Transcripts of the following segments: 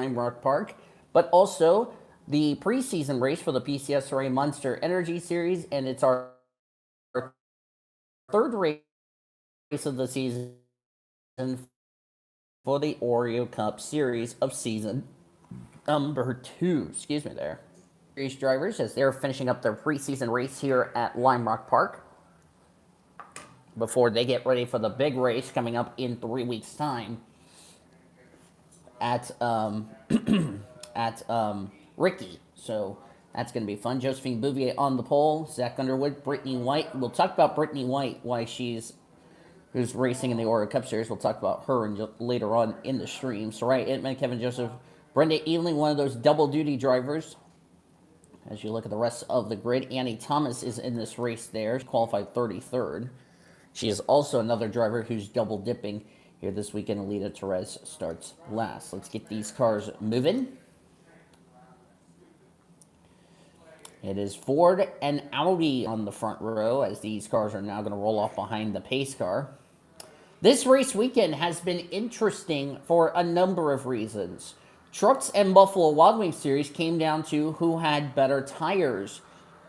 Lime Rock Park, but also the preseason race for the PCSRA Monster Energy Series, and it's our third race of the season for the Oreo Cup Series of season number 2. Excuse me there. Race drivers as they're finishing up their preseason race here at Lime Rock Park before they get ready for the big race coming up in 3 weeks' time at Ricky. So that's going to be fun. Josephine Bouvier on the pole. Zach Underwood, Brittany White. We'll talk about Brittany White, who's racing in the Oreo Cup Series. We'll talk about her later on in the stream. Soraya Itman, Kevin Joseph, Brenda Eveling, one of those double duty drivers. As you look at the rest of the grid, Annie Thomas is in this race there. She qualified 33rd. She is also another driver who's double dipping here this weekend. Alita Perez starts last. Let's get these cars moving. It is Ford and Audi on the front row as these cars are now going to roll off behind the pace car. This race weekend has been interesting for a number of reasons. Trucks and Buffalo Wild Wings Series came down to who had better tires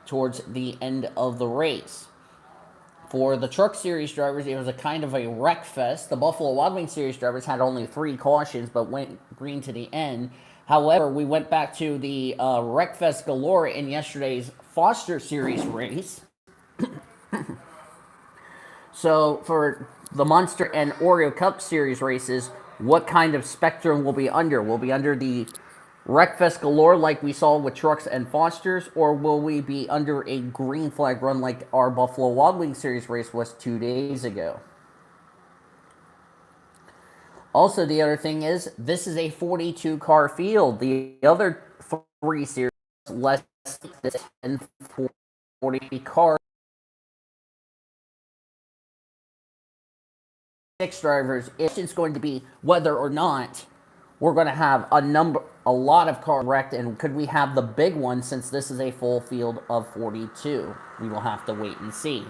towards the end of the race. For the Truck Series drivers, it was a kind of a wreck fest. The Buffalo Wild Wings Series drivers had only 3 cautions, but went green to the end. However, we went back to the wreck fest galore in yesterday's Foster Series race. So for the Monster and Oreo Cup Series races, what kind of spectrum will be under? Will be under the Wreckfest galore like we saw with Trucks and Fosters, or will we be under a green flag run like our Buffalo Wild Wings Series race was 2 days ago? Also, the other thing is, this is a 42-car field. The other 3 series, less than 40 cars. 6 drivers. It's going to be whether or not we're going to have a lot of cars wrecked, and could we have the big one since this is a full field of 42? We will have to wait and see.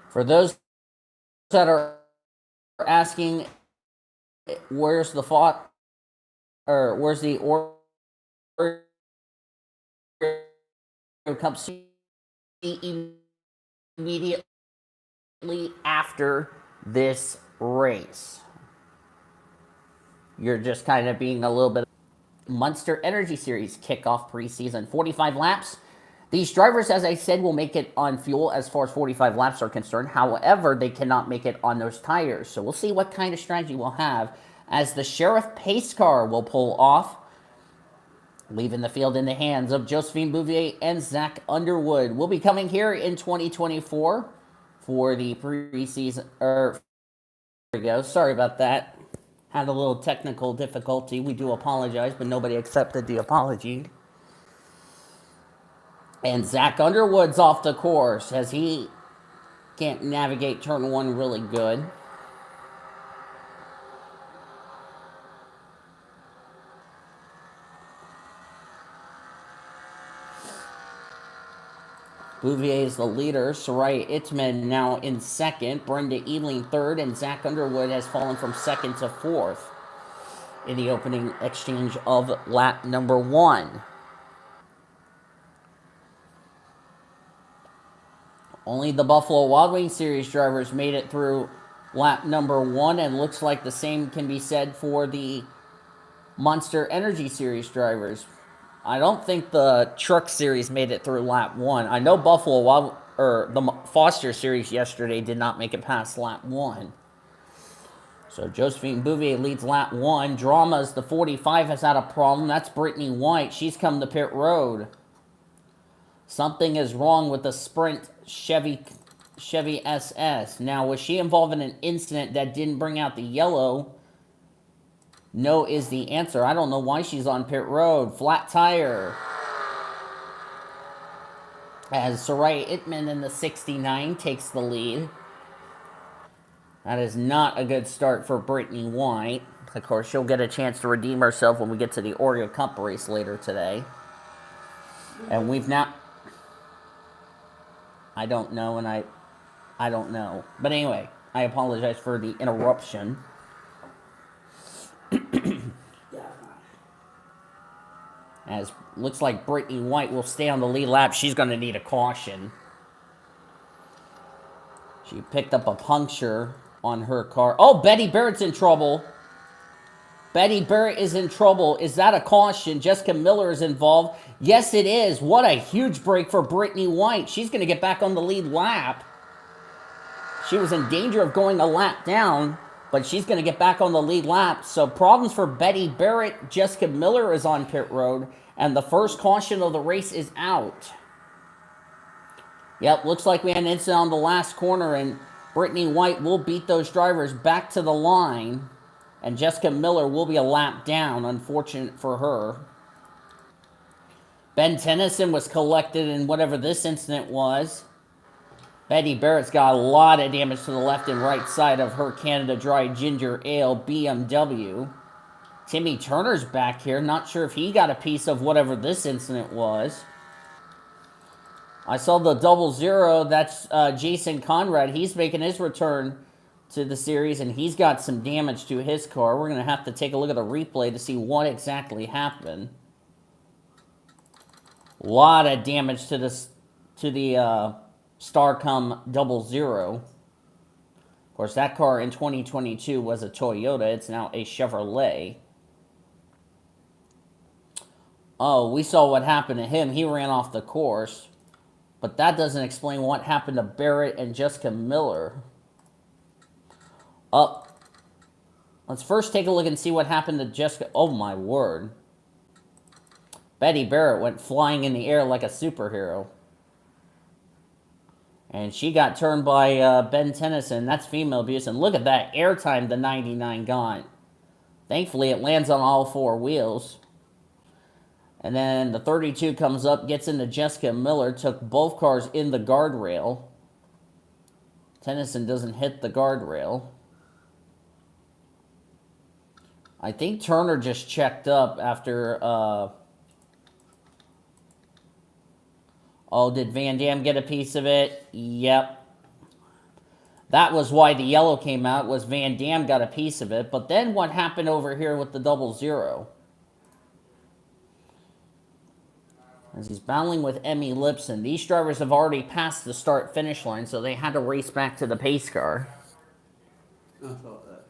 For those that are asking, where's the Oreo Cup Series immediately after this race. You're just kind of being a little bit. Monster Energy Series kickoff preseason, 45 laps. These drivers, as I said, will make it on fuel as far as 45 laps are concerned. However, they cannot make it on those tires. So we'll see what kind of strategy we'll have as the Sheriff Pace car will pull off, leaving the field in the hands of Josephine Bouvier and Zach Underwood. We'll be coming here in 2024 for the preseason. There we go. Sorry about that. Had a little technical difficulty. We do apologize, but nobody accepted the apology. And Zach Underwood's off the course as he can't navigate turn 1 really good. Bouvier is the leader. Soraya Itman now in second. Brenda Eveling third. And Zach Underwood has fallen from second to fourth in the opening exchange of lap number 1. Only the Buffalo Wild Wings Series drivers made it through lap number 1, and looks like the same can be said for the Monster Energy Series drivers. I don't think the Truck Series made it through lap 1. I know the Foster Series yesterday did not make it past lap 1. So Josephine Bouvier leads lap 1. Dramas, the 45, has had a problem. That's Brittany White. She's come to pit road. Something is wrong with the Sprint Chevy SS. Now, was she involved in an incident that didn't bring out the yellow? No is the answer. I don't know why she's on pit road. Flat tire. As Soraya Itman in the 69 takes the lead. That is not a good start for Brittany White. Of course, she'll get a chance to redeem herself when we get to the Oreo Cup race later today. And we've now... I don't know, and I don't know. But anyway, I apologize for the interruption. As looks like Brittany White will stay on the lead lap. She's going to need a caution. She picked up a puncture on her car. Oh, Betty Barrett's in trouble. Betty Barrett is in trouble. Is that a caution? Jessica Miller is involved. Yes, it is. What a huge break for Brittany White. She's going to get back on the lead lap. She was in danger of going a lap down, but she's going to get back on the lead lap. So problems for Betty Barrett. Jessica Miller is on pit road, and the first caution of the race is out. Yep, looks like we had an incident on the last corner, and Brittany White will beat those drivers back to the line, and Jessica Miller will be a lap down, unfortunate for her. Ben Tennyson was collected in whatever this incident was. Betty Barrett's got a lot of damage to the left and right side of her Canada Dry Ginger Ale BMW. Timmy Turner's back here. Not sure if he got a piece of whatever this incident was. I saw the 00. That's Jason Conrad. He's making his return to the series, and he's got some damage to his car. We're going to have to take a look at the replay to see what exactly happened. A lot of damage to the Starcom 00. Of course, that car in 2022 was a Toyota. It's now a Chevrolet. Oh, we saw what happened to him. He ran off the course. But that doesn't explain what happened to Barrett and Jessica Miller. Let's first take a look and see what happened to Jessica. Oh, my word. Betty Barrett went flying in the air like a superhero. And she got turned by Ben Tennyson. That's female abuse. And look at that airtime the 99 got. Thankfully, it lands on all four wheels. And then the 32 comes up, gets into Jessica Miller, took both cars in the guardrail. Tennyson doesn't hit the guardrail. I think Turner just checked up after... Oh, did Van Dam get a piece of it? Yep. That was why the yellow came out, was Van Dam got a piece of it. But then what happened over here with the 00? As he's battling with Emmy Lipson. These drivers have already passed the start-finish line, so they had to race back to the pace car. I thought that.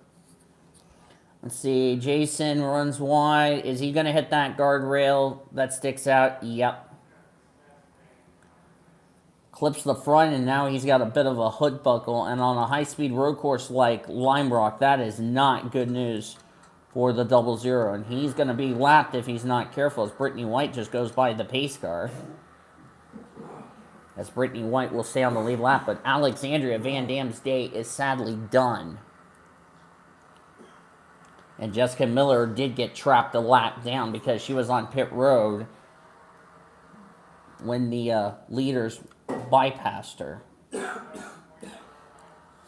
Let's see. Jason runs wide. Is he going to hit that guardrail that sticks out? Yep. Clips the front, and now he's got a bit of a hood buckle. And on a high-speed road course like Lime Rock, that is not good news for the 00. And he's going to be lapped if he's not careful, as Brittany White just goes by the pace car. As Brittany White will stay on the lead lap, but Alexandria Van Dam's day is sadly done. And Jessica Miller did get trapped a lap down because she was on pit road when the leaders bypassed her.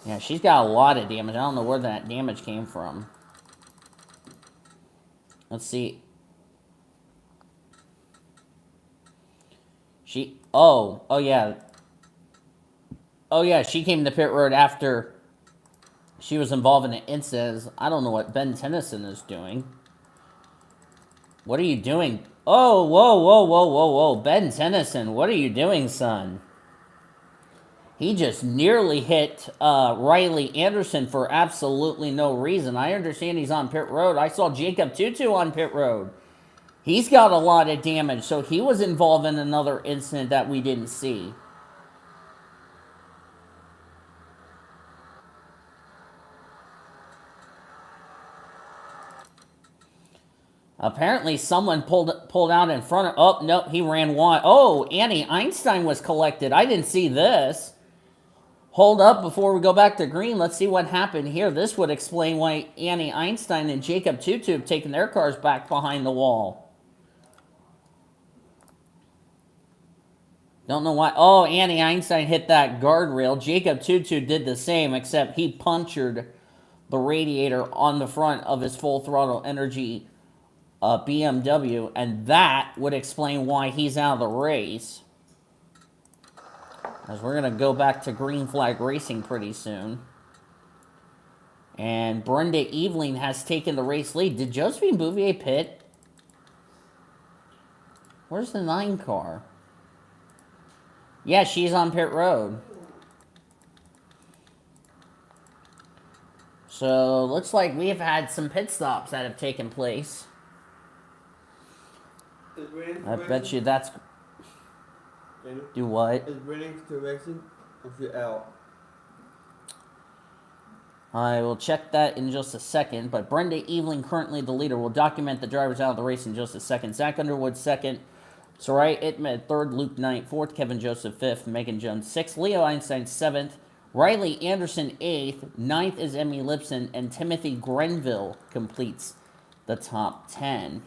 Yeah, she's got a lot of damage. I don't know where that damage came from. Let's see. Oh yeah. Oh yeah, she came to pit road after she was involved in an incident. I don't know what Ben Tennyson is doing. What are you doing? Oh, whoa. Ben Tennyson, what are you doing, son? He just nearly hit Riley Anderson for absolutely no reason. I understand he's on pit road. I saw Jacob Tutu on pit road. He's got a lot of damage, so he was involved in another incident that we didn't see. Apparently, someone pulled out in front of... Oh, no, he ran wide. Oh, Annie Einstein was collected. I didn't see this. Hold up before we go back to green. Let's see what happened here. This would explain why Annie Einstein and Jacob Tutu have taken their cars back behind the wall. Don't know why. Oh, Annie Einstein hit that guardrail. Jacob Tutu did the same, except he punctured the radiator on the front of his Full Throttle Energy BMW, and that would explain why he's out of the race. as we're going to go back to green flag racing pretty soon. And Brenda Eveling has taken the race lead. Did Josephine Bouvier pit? Where's the 9 car? Yeah, she's on pit road. So, looks like we have had some pit stops that have taken place. I bet you that's... Do what? Is Brennan still racing or is he out? I will check that in just a second, but Brenda Eveling currently the leader. We'll document the drivers out of the race in just a second. Zach Underwood second, Sarai Itmed third, Luke Knight fourth, Kevin Joseph fifth, Megan Jones sixth, Leo Einstein seventh, Riley Anderson eighth, ninth is Emmy Lipson, and Timothy Grenville completes the top 10.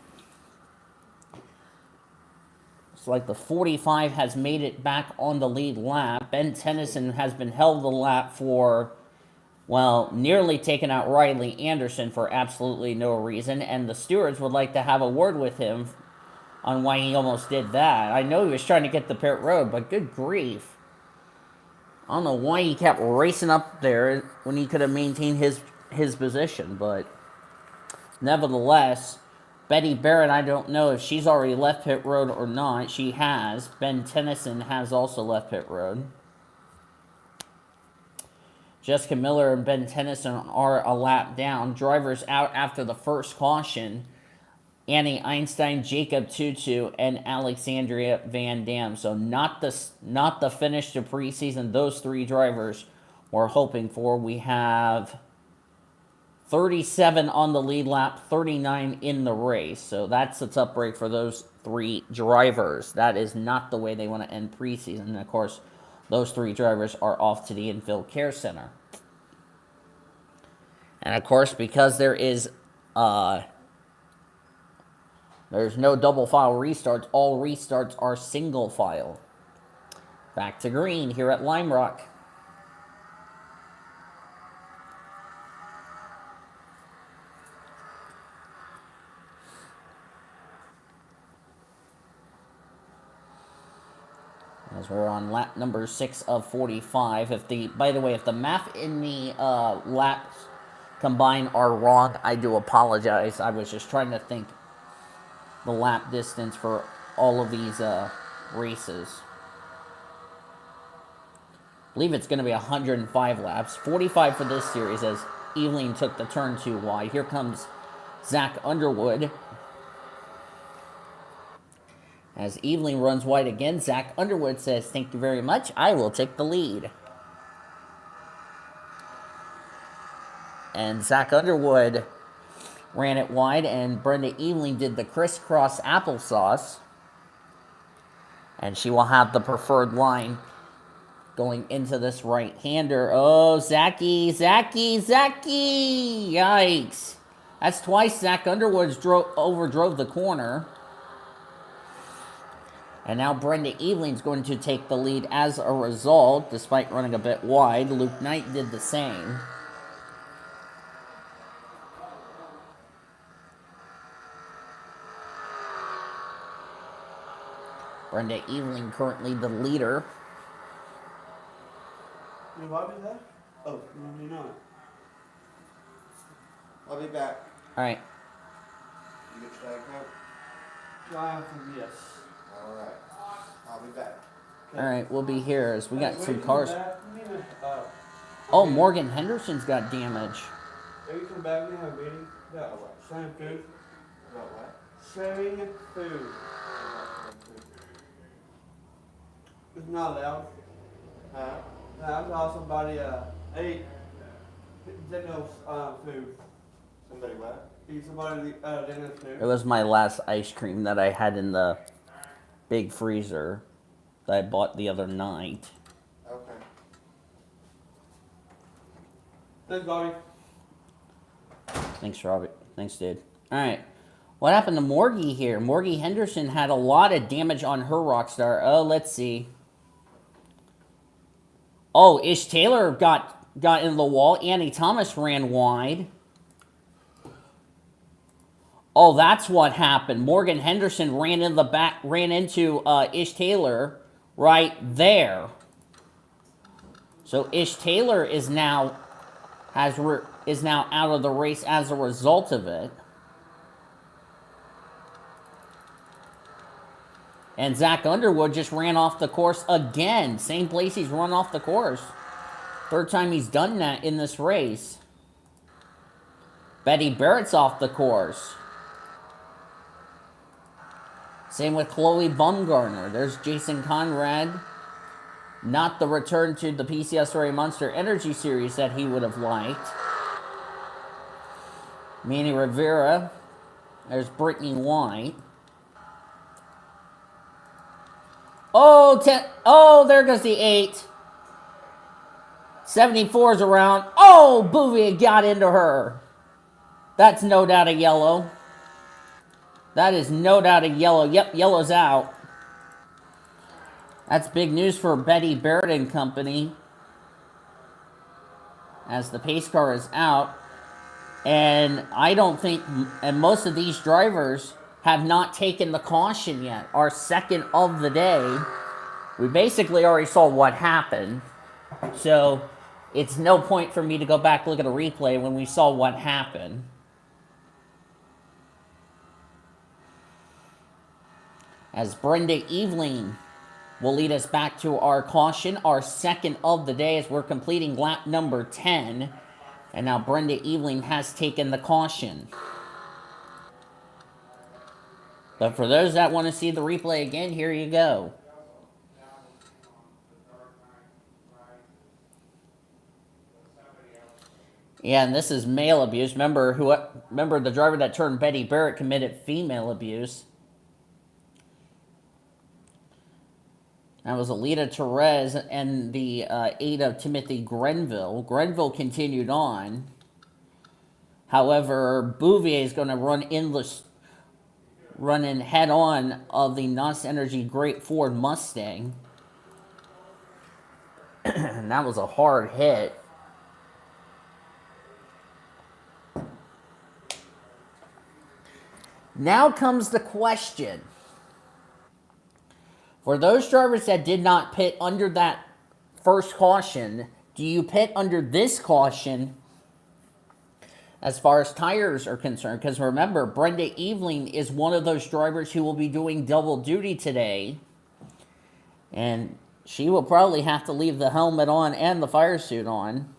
It's like the 45 has made it back on the lead lap. Ben Tennyson has been held the lap for... well, nearly taken out Riley Anderson for absolutely no reason, and the stewards would like to have a word with him on why he almost did that. I know he was trying to get the pit road, but good grief. I don't know why he kept racing up there when he could have maintained his position, but nevertheless, Betty Barrett, I don't know if she's already left pit road or not. She has. Ben Tennyson has also left pit road. Jessica Miller and Ben Tennyson are a lap down. Drivers out after the first caution. Annie Einstein, Jacob Tutu, and Alexandria Van Dam. So not the finish to preseason those 3 drivers we're hoping for. We have 37 on the lead lap, 39 in the race. So that's the tough break for those 3 drivers. That is not the way they want to end preseason. And of course, those 3 drivers are off to the infield care center. And of course, because there's no double file restarts, all restarts are single file. Back to green here at Lime Rock. As we're on lap number 6 of 45. By the way, if the math in the laps combined are wrong, I do apologize. I was just trying to think the lap distance for all of these races. I believe it's going to be 105 laps. 45 for this series as Eveling took the turn too wide. Here comes Zach Underwood. As Eveling runs wide again, Zach Underwood says, "Thank you very much. I will take the lead." And Zach Underwood ran it wide, and Brenda Eveling did the crisscross applesauce. And she will have the preferred line going into this right-hander. Oh, Zachy! Yikes. That's twice Zach Underwood overdrove the corner. And now Brenda Eveling's going to take the lead as a result, despite running a bit wide. Luke Knight did the same. Brenda Eveling currently the leader. You Bobby there? Oh, no, you're not. I'll be back. Alright. You get your bag out? Yes. Alright. I'll be back. Okay. Alright, we'll be here as we got some cars. Oh, Morgan Henderson's got damage. Are you come back now, meeting? About what? Same food? About what? Sharing food. It's not allowed. Huh? No, I saw somebody ate Daniel's food. Somebody what? Eat somebody Daniel's food. It was my last ice cream that I had in the big freezer that I bought the other night. Okay. Thanks, Bobby. Thanks, Robert. Thanks, dude. Alright. What happened to Morgie here? Morgie Henderson had a lot of damage on her Rockstar. Oh, let's see. Oh, Ish Taylor got into the wall. Annie Thomas ran wide. Oh, that's what happened. Morgan Henderson ran into Ish Taylor right there. So Ish Taylor is now is now out of the race as a result of it. And Zach Underwood just ran off the course again. Same place he's run off the course. Third time he's done that in this race. Betty Barrett's off the course. Same with Chloe Bumgarner. There's Jason Conrad. Not the return to the PCSRA Monster Energy Series that he would have liked. Manny Rivera. There's Brittany White. Oh, there goes the 8. 74's around. Oh, Bouvier got into her. That's no doubt a yellow. That is no doubt a yellow. Yep, yellow's out. That's big news for Betty Barrett and company, as the pace car is out. And I don't think, and most of these drivers have not taken the caution yet. Our second of the day. We basically already saw what happened. So it's no point for me to go back look at a replay when we saw what happened. As Brenda Eveling will lead us back to our caution, our second of the day, as we're completing lap number 10. And now Brenda Eveling has taken the caution. But for those that want to see the replay again, here you go. Yeah, and this is male abuse. Remember the driver that turned Betty Barrett committed female abuse. That was Alita Perez and the 8 of Timothy Grenville. Grenville continued on. However, Bouvier is going to run in head-on of the Monster Energy Great Ford Mustang. And that was a hard hit. Now comes the question. For those drivers that did not pit under that first caution, do you pit under this caution as far as tires are concerned? Because remember, Brenda Eveling is one of those drivers who will be doing double duty today. And she will probably have to leave the helmet on and the fire suit on.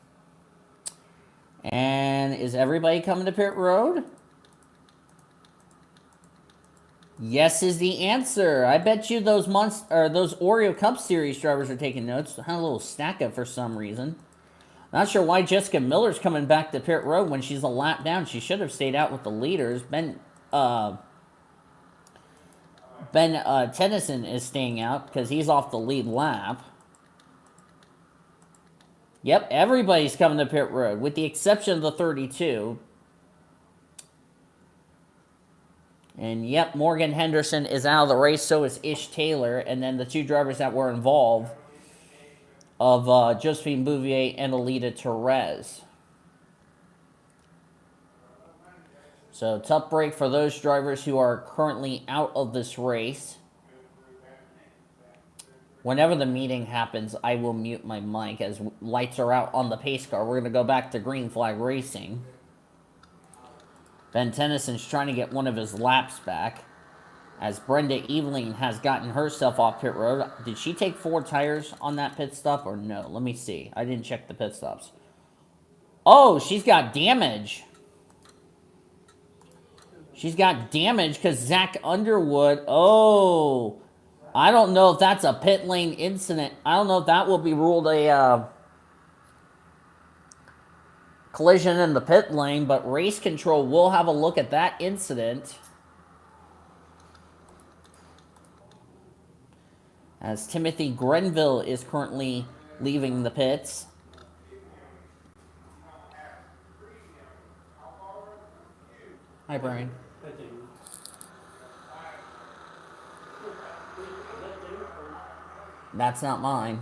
And is everybody coming to pit road? Yes is the answer. I bet you those those Oreo Cup Series drivers are taking notes. I had a little stack of for some reason. Not sure why Jessica Miller's coming back to pit road when she's a lap down. She should have stayed out with the leaders. Ben Tennyson is staying out because he's off the lead lap. Yep, everybody's coming to pit road with the exception of the 32. And yep, Morgan Henderson is out of the race, so is Ish Taylor. And then the two drivers that were involved of Josephine Bouvier and Alita Perez. So tough break for those drivers who are currently out of this race. Whenever the meeting happens, I will mute my mic as lights are out on the pace car. We're going to go back to green flag racing. Ben Tennyson's trying to get one of his laps back, as Brenda Eveling has gotten herself off pit road. Did she take 4 tires on that pit stop or no? Let me see. I didn't check the pit stops. Oh, she's got damage. She's got damage because Zach Underwood. Oh, I don't know if that's a pit lane incident. I don't know if that will be ruled a collision in the pit lane, but race control will have a look at that incident. As Timothy Grenville is currently leaving the pits. Hi, Brian. That's not mine.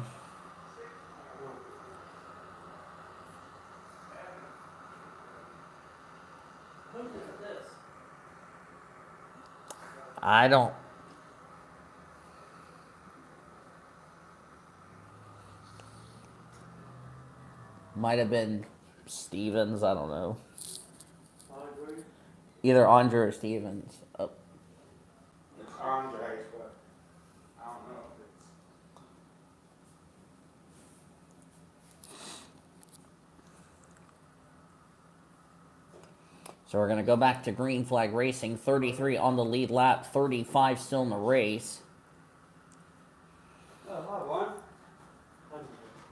I don't. Might have been Stevens. I don't know. Andre? Either Andre or Stevens. Oh. It's Andres, but I don't know if it's. So we're going to go back to green flag racing. 33 on the lead lap. 35 still in the race. Oh, hi, Warren.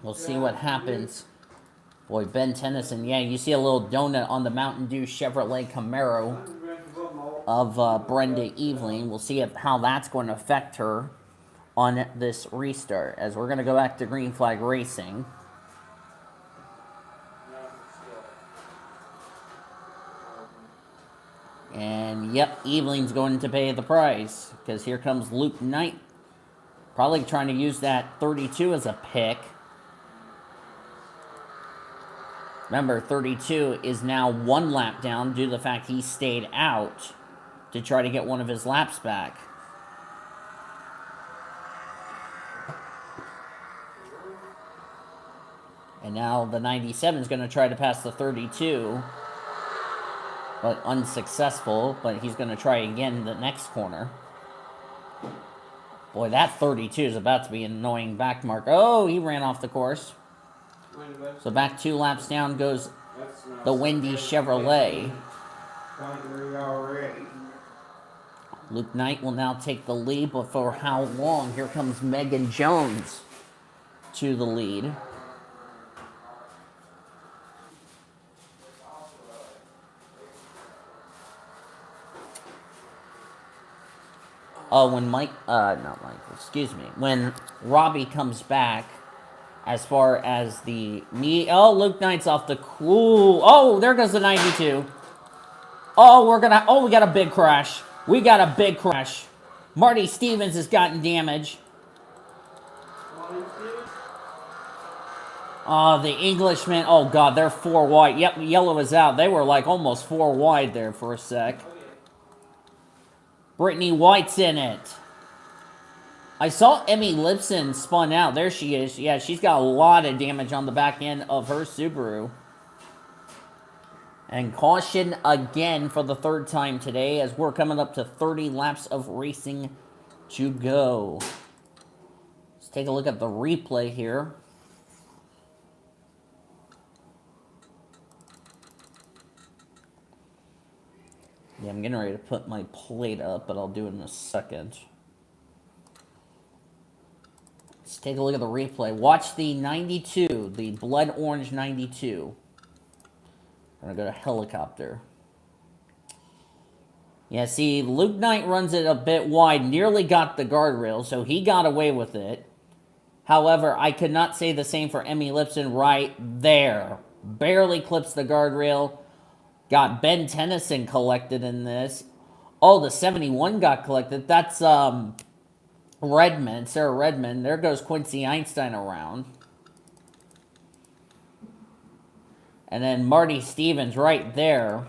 We'll see what happens. Boy, Ben Tennyson. Yeah, you see a little donut on the Mountain Dew Chevrolet Camaro of Brenda Eveling. We'll see how that's going to affect her on this restart, as we're going to go back to green flag racing. And yep, Evelyn's going to pay the price, because here comes Luke Knight, probably trying to use that 32 as a pick. Remember, 32 is now 1 lap down due to the fact he stayed out to try to get one of his laps back. And now the 97 is going to try to pass the 32, but unsuccessful. But he's going to try again in the next corner. Boy, that 32 is about to be an annoying back mark. Oh, he ran off the course. So back 2 laps down goes the Wendy Chevrolet. Already. Luke Knight will now take the lead, but for how long? Here comes Megan Jones to the lead. Oh, when when Robbie comes back, as far as the knee, oh, Luke Knight's off the cool. Oh, there goes the 92. Oh, we got a big crash. We got a big crash. Marty Stevens has gotten damage. Oh, the Englishman. Oh, God, they're 4 wide. Yep, yellow is out. They were like almost 4 wide there for a sec. Brittany White's in it. I saw Emmy Lipson spun out. There she is. Yeah, she's got a lot of damage on the back end of her Subaru. And caution again for the 3rd time today, as we're coming up to 30 laps of racing to go. Let's take a look at the replay here. Yeah, I'm getting ready to put my plate up, but I'll do it in a second. Let's take a look at the replay. Watch the 92, the blood orange 92. I'm going to go to helicopter. Yeah, see, Luke Knight runs it a bit wide, nearly got the guardrail, so he got away with it. However, I could not say the same for Emmy Lipson right there. Barely clips the guardrail. Got Ben Tennyson collected in this. Oh, the 71 got collected. That's Redmond, Sarah Redmond. There goes Quincy Einstein around. And then Marty Stevens right there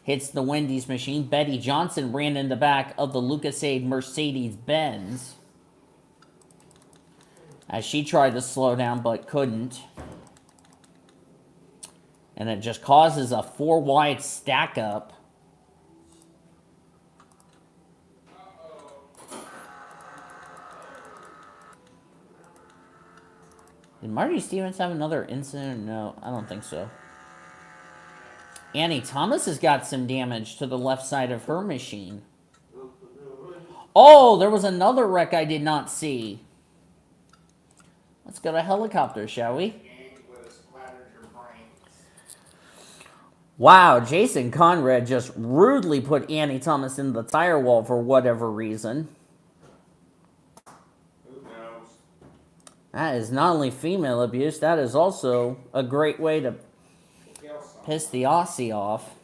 hits the Wendy's machine. Betty Johnson ran in the back of the Lucasade Mercedes-Benz as she tried to slow down but couldn't. And it just causes a 4 wide stack up. Did Marty Stevens have another incident? No, I don't think so. Annie Thomas has got some damage to the left side of her machine. Oh, there was another wreck I did not see. Let's go to helicopter, shall we? Wow, Jason Conrad just rudely put Annie Thomas in the tire wall for whatever reason. Who knows? That is not only female abuse, that is also a great way to piss the Aussie off.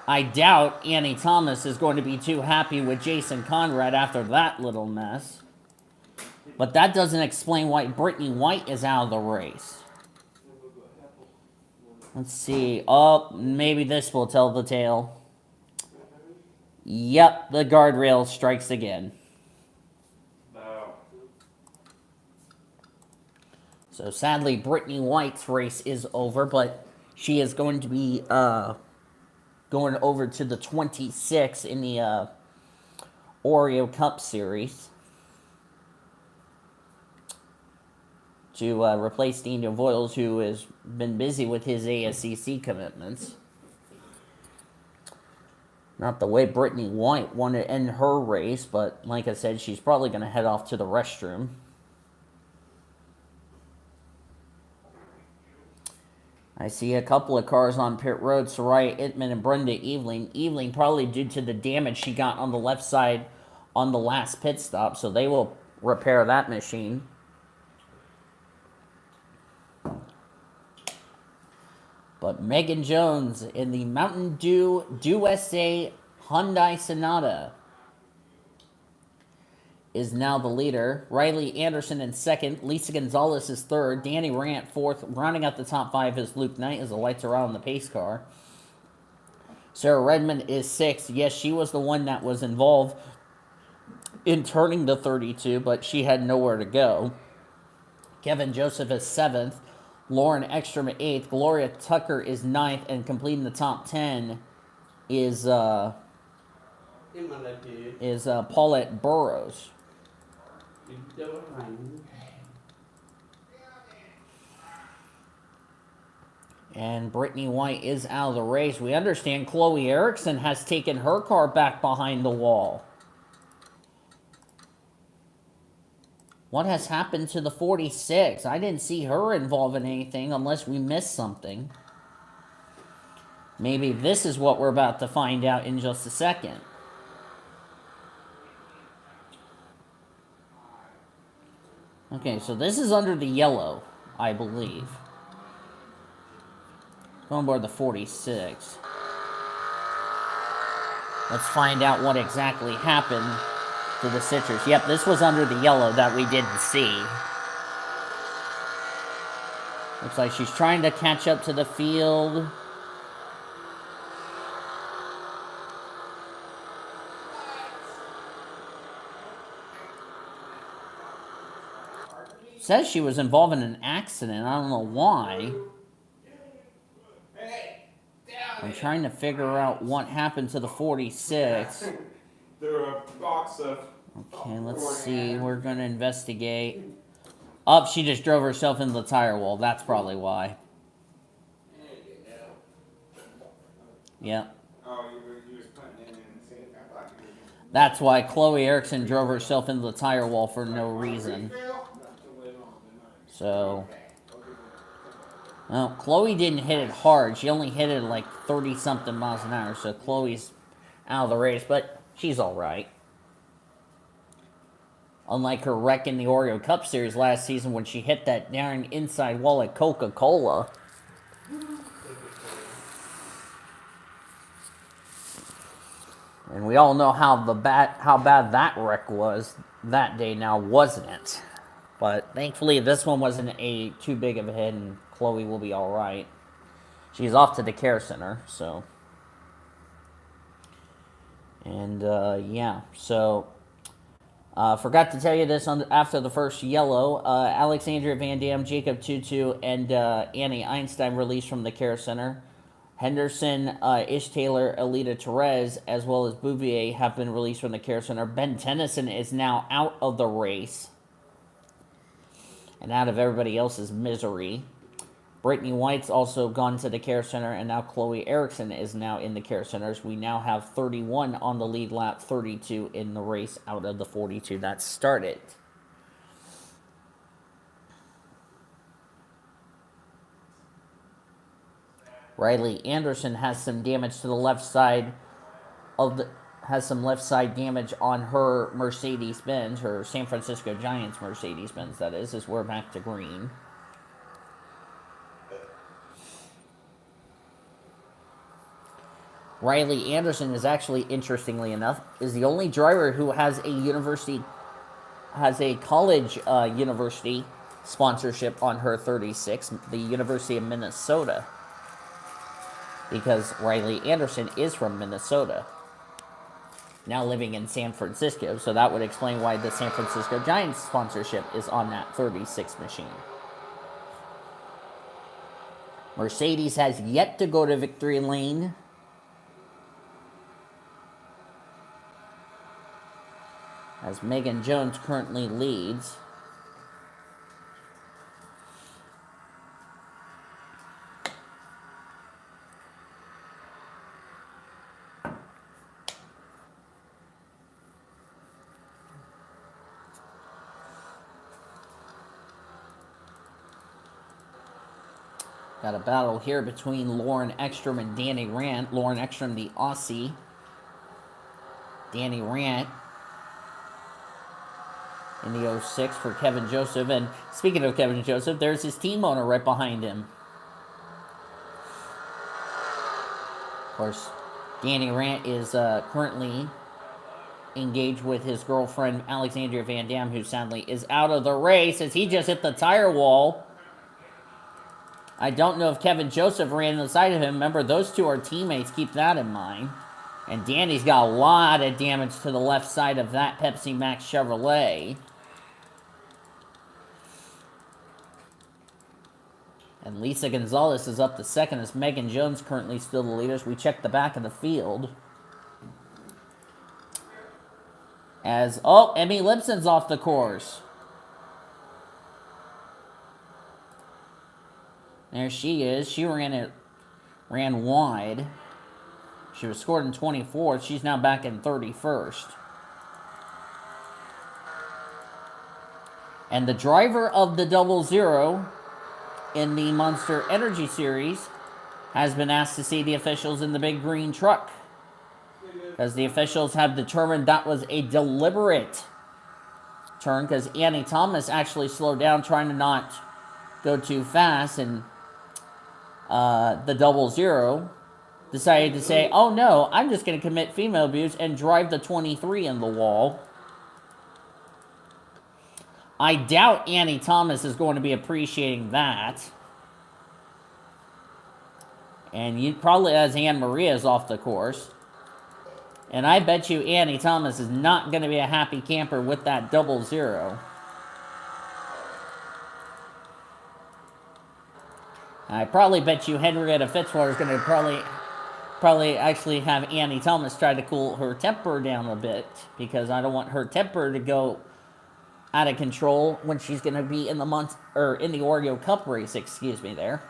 I doubt Annie Thomas is going to be too happy with Jason Conrad after that little mess. But that doesn't explain why Brittany White is out of the race. Let's see. Oh, maybe this will tell the tale. Yep, the guardrail strikes again. No. So sadly, Brittany White's race is over, but she is going to be going over to the 26 in the Oreo Cup Series to replace Daniel Voiles, who has been busy with his ASCC commitments. Not the way Brittany White wanted to end her race, but like I said, she's probably going to head off to the restroom. I see a couple of cars on pit road. Soraya Ittman and Brenda Eveling. Eveling probably due to the damage she got on the left side on the last pit stop, so they will repair that machine. But Megan Jones in the Mountain Dew USA Hyundai Sonata is now the leader. Riley Anderson in second. Lisa Gonzalez is third. Danny Rant fourth. Rounding out the top five is Luke Knight as the lights are out on the pace car. Sarah Redmond is sixth. Yes, she was the one that was involved in turning the 32, but she had nowhere to go. Kevin Joseph is seventh. Lauren Ekstrom at eighth. Gloria Tucker is ninth, and completing the top 10 is Paulette Burrows. And Brittany White is out of the race. We understand Chloe Erickson has taken her car back behind the wall. What has happened to the 46? I didn't see her involved in anything unless we missed something. Maybe this is what we're about to find out in just a second. Okay, so this is under the yellow, I believe. Going aboard the 46. Let's find out what exactly happened to the Citrus. Yep, this was under the yellow that we didn't see. Looks like she's trying to catch up to the field. Says she was involved in an accident. I don't know why. I'm trying to figure out what happened to the 46. There were a box of. Okay, let's see. We're going to investigate. Oh, she just drove herself into the tire wall. That's probably why. Yeah. Oh, you was putting it in the safe. I thought you were. That's why Chloe Erickson drove herself into the tire wall for no reason. So, well, Chloe didn't hit it hard. She only hit it like 30-something miles an hour. So Chloe's out of the race, but she's all right. Unlike her wreck in the Oreo Cup Series last season when she hit that darn inside wall at Coca-Cola. And we all know how bad that wreck was that day now, wasn't it? But thankfully, this one wasn't too big of a hit, and Chloe will be all right. She's off to the care center, so. And, yeah, so. Forgot to tell you this after the first yellow. Alexandria Van Dam, Jacob Tutu, and Annie Einstein released from the care center. Henderson, Ish Taylor, Alita Perez, as well as Bouvier have been released from the care center. Ben Tennyson is now out of the race. And out of everybody else's misery. Brittany White's also gone to the care center, and now Chloe Erickson is now in the care centers. We now have 31 on the lead lap, 32 in the race out of the 42 that started. Riley Anderson has some damage to the left side has some left side damage on her Mercedes-Benz, her San Francisco Giants Mercedes-Benz, that is, as we're back to green. Riley Anderson is actually, interestingly enough, is the only driver who has a college university sponsorship on her 36, the University of Minnesota. Because Riley Anderson is from Minnesota. Now living in San Francisco, so that would explain why the San Francisco Giants sponsorship is on that 36 machine. Mercedes has yet to go to victory lane. As Megan Jones currently leads. Got a battle here between Lauren Ekstrom and Danny Rant. Lauren Ekstrom, the Aussie. Danny Rant in the 06 for Kevin Joseph. And speaking of Kevin Joseph, there's his team owner right behind him. Of course, Danny Rant is currently engaged with his girlfriend, Alexandria Van Dam, who sadly is out of the race as he just hit the tire wall. I don't know if Kevin Joseph ran the side of him. Remember, those two are teammates. Keep that in mind. And Danny's got a lot of damage to the left side of that Pepsi Max Chevrolet. And Lisa Gonzalez is up to second as Megan Jones currently still the leaders. We check the back of the field. As, oh, Emmy Lipson's off the course. There she is. She ran wide. She was scored in 24th. She's now back in 31st. And the driver of the 00 in the Monster Energy Series has been asked to see the officials in the big green truck, because the officials have determined that was a deliberate turn, because Annie Thomas actually slowed down trying to not go too fast, and the 00 decided to say, oh no, I'm just going to commit female abuse and drive the 23 in the wall. I doubt Annie Thomas is going to be appreciating that. And you probably, as Anne Maria is off the course. And I bet you Annie Thomas is not going to be a happy camper with that 00. I probably bet you Henrietta Fitzwater is going to probably actually have Annie Thomas try to cool her temper down a bit, because I don't want her temper to go out of control when she's going to be in the in the Oreo Cup race, excuse me there.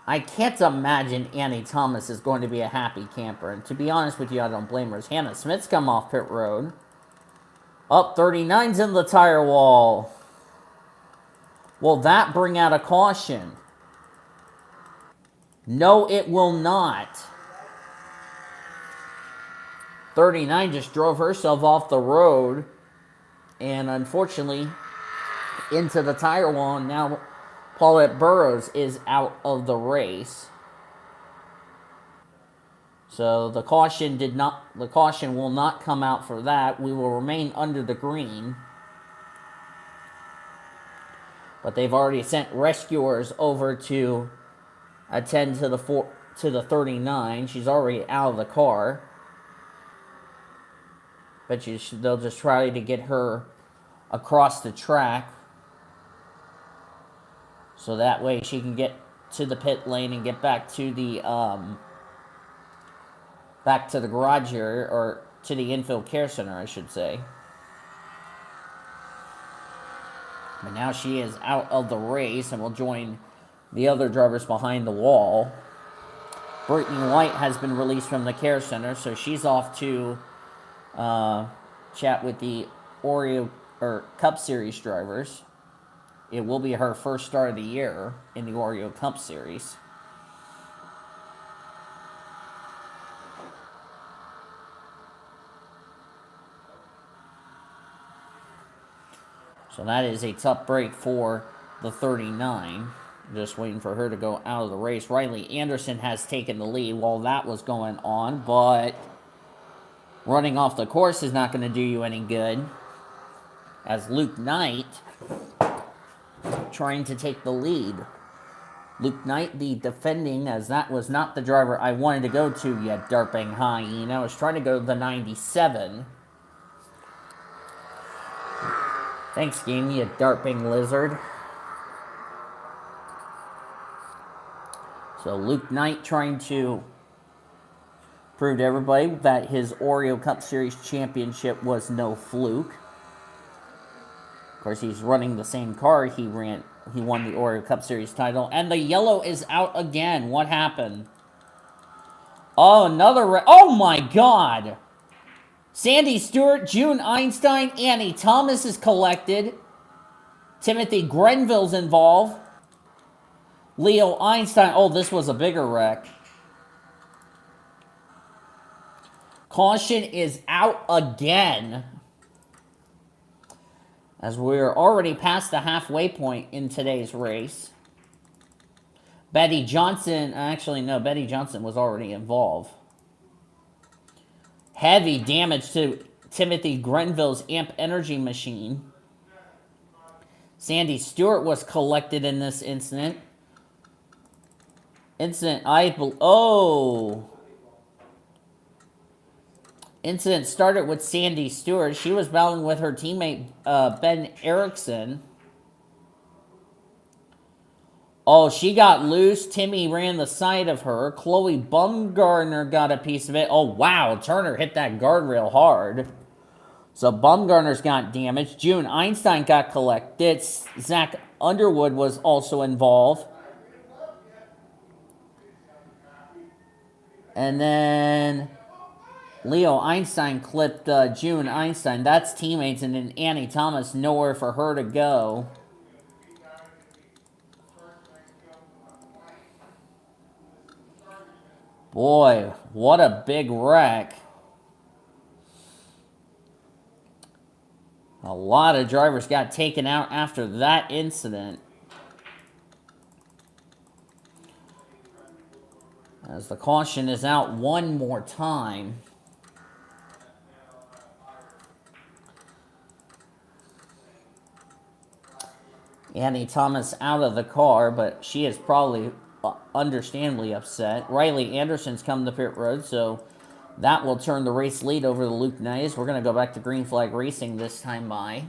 I can't imagine Annie Thomas is going to be a happy camper, and to be honest with you, I don't blame her. As Hannah Smith's come off pit road. Up 39's in the tire wall. Will that bring out a caution? No, it will not. 39 just drove herself off the road and unfortunately into the tire wall. And now Paulette Burrows is out of the race. So the caution will not come out for that. We will remain under the green. But they've already sent rescuers over to attend to the 39. She's already out of the car. But they'll just try to get her across the track, so that way she can get to the pit lane and get back to the garage area, or to the infield care center, I should say. But now she is out of the race and will join the other drivers behind the wall. Brittany White has been released from the care center, so she's off to chat with the Oreo Cup Series drivers. It will be her first start of the year in the Oreo Cup Series. So that is a tough break for the 39. Just waiting for her to go out of the race. Riley Anderson has taken the lead while that was going on, but running off the course is not going to do you any good, as Luke Knight trying to take the lead. Luke Knight, the defending, as that was not the driver I wanted to go to yet, Darping Hyena. I was trying to go to the 97. Thanks, game, you darping lizard. So Luke Knight trying to prove to everybody that his Oreo Cup Series championship was no fluke. Of course, he's running the same car he ran. He won the Oreo Cup Series title. And the yellow is out again. What happened? Oh, another... Oh, my God. Sandy Stewart, June Einstein, Annie Thomas is collected. Timothy Grenville's involved. Leo Einstein. Oh, this was a bigger wreck. Caution is out again. As we're already past the halfway point in today's race. Betty Johnson, actually no, Betty Johnson was already involved. Heavy damage to Timothy Grenville's amp energy machine. Sandy Stewart was collected in this incident. Incident started with Sandy Stewart. She was battling with her teammate Ben Erickson. Oh, she got loose. Timmy ran the side of her. Chloe Bumgarner got a piece of it. Oh, wow. Turner hit that guardrail hard. So Bumgarner's got damaged. June Einstein got collected. Zach Underwood was also involved. And then Leo Einstein clipped June Einstein. That's teammates, and then Annie Thomas, nowhere for her to go. Boy, what a big wreck. A lot of drivers got taken out after that incident. As the caution is out one more time. Annie Thomas out of the car, but she is probably understandably upset. Riley Anderson's come to pit road, so that will turn the race lead over to Luke Knight. We're going to go back to green flag racing this time by.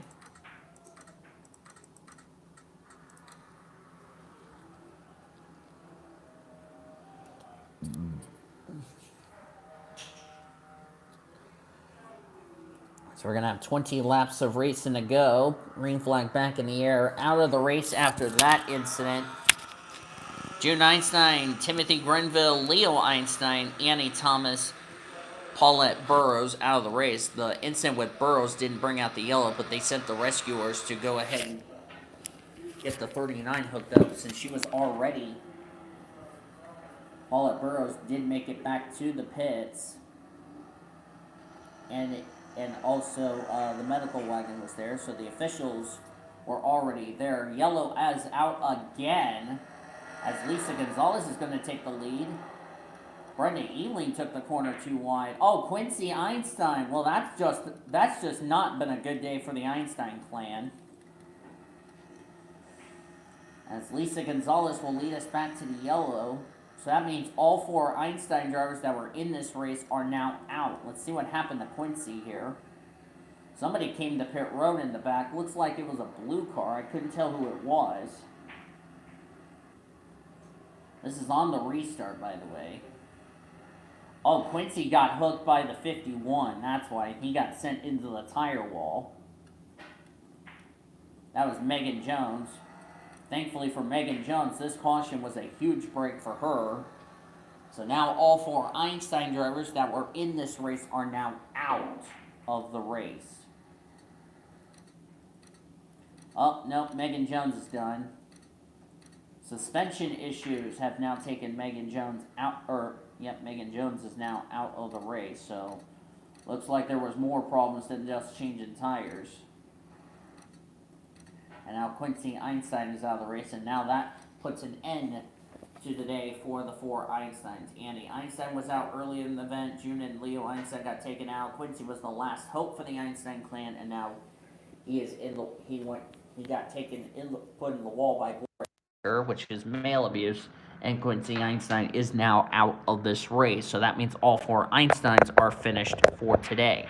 So we're going to have 20 laps of racing to go. Green flag back in the air. Out of the race after that incident. June Einstein, Timothy Grenville, Leo Einstein, Annie Thomas, Paulette Burrows out of the race. The incident with Burrows didn't bring out the yellow, but they sent the rescuers to go ahead and get the 39 hooked up since she was already... Paulette Burrows did make it back to the pits. And also the medical wagon was there, so the officials were already there. Yellow as out again, as Lisa Gonzalez is going to take the lead. Brenda Ealing took the corner too wide. Oh, Quincy Einstein. Well, that's just not been a good day for the Einstein clan. As Lisa Gonzalez will lead us back to the yellow. So that means all four Einstein drivers that were in this race are now out. Let's see what happened to Quincy here. Somebody came to pit road in the back. Looks like it was a blue car. I couldn't tell who it was. This is on the restart, by the way. Oh, Quincy got hooked by the 51. That's why he got sent into the tire wall. That was Megan Jones. Thankfully for Megan Jones, this caution was a huge break for her. So now all four Einstein drivers that were in this race are now out of the race. Oh, no, Megan Jones is done. Suspension issues have now taken Megan Jones out, Megan Jones is now out of the race. So looks like there was more problems than just changing tires. And now Quincy Einstein is out of the race, and now that puts an end to the day for the four Einsteins. Annie Einstein was out early in the event. June and Leo Einstein got taken out. Quincy was the last hope for the Einstein clan, and now he is in the he got taken in put in the wall by Gloria, which is male abuse, and Quincy Einstein is now out of this race. So that means all four Einsteins are finished for today.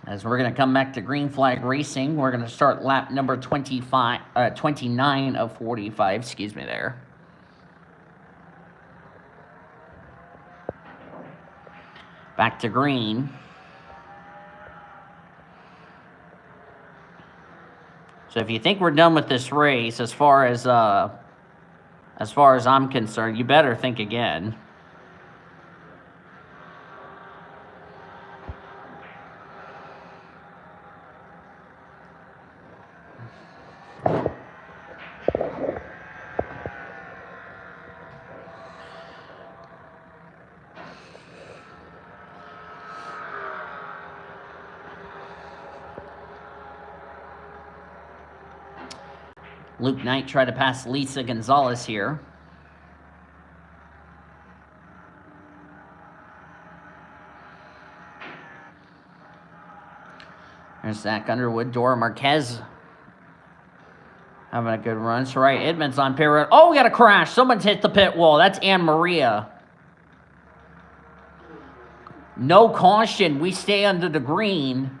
As we're going to come back to green flag racing, we're going to start lap number 29 of 45. Excuse me there. Back to green. So if you think we're done with this race, as far as I'm concerned, you better think again. Luke Knight tried to pass Lisa Gonzalez here. There's Zach Underwood, Dora Marquez having a good run. Soraya Edmonds on pit road. Oh, we got a crash. Someone's hit the pit wall. That's Anne Maria. No caution. We stay under the green.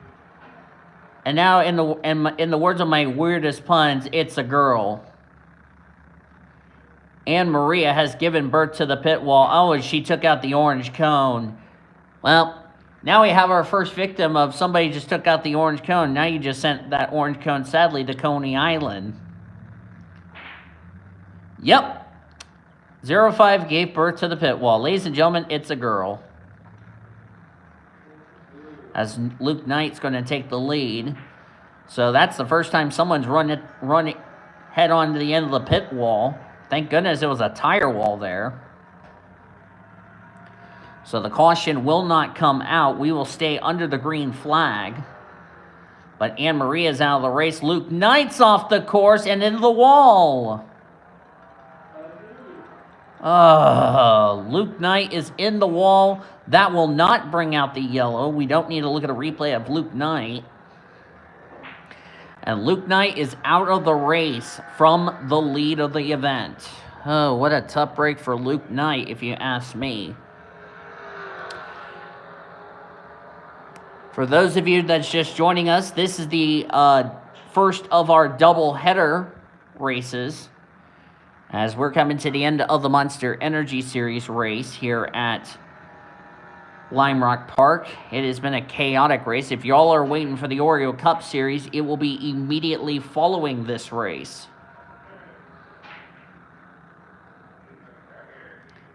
And now, in the words of my weirdest puns, it's a girl. Anne Maria has given birth to the pit wall. Oh, and she took out the orange cone. Well, now we have our first victim of somebody just took out the orange cone. Now you just sent that orange cone, sadly, to Coney Island. Yep. 05 gave birth to the pit wall. Ladies and gentlemen, it's a girl. As Luke Knight's going to take the lead. So that's the first time someone's running head on to the end of the pit wall. Thank goodness it was a tire wall there. So the caution will not come out. We will stay under the green flag. But Anne Maria's out of the race. Luke Knight's off the course and into the wall. Luke Knight is in the wall. That will not bring out the yellow. We don't need to look at a replay of Luke Knight. And Luke Knight is out of the race from the lead of the event. Oh, what a tough break for Luke Knight, if you ask me. For those of you that's just joining us, this is the first of our double-header races, as we're coming to the end of the Monster Energy Series race here at Lime Rock Park. It has been a chaotic race. If y'all are waiting for the Oreo Cup Series, it will be immediately following this race.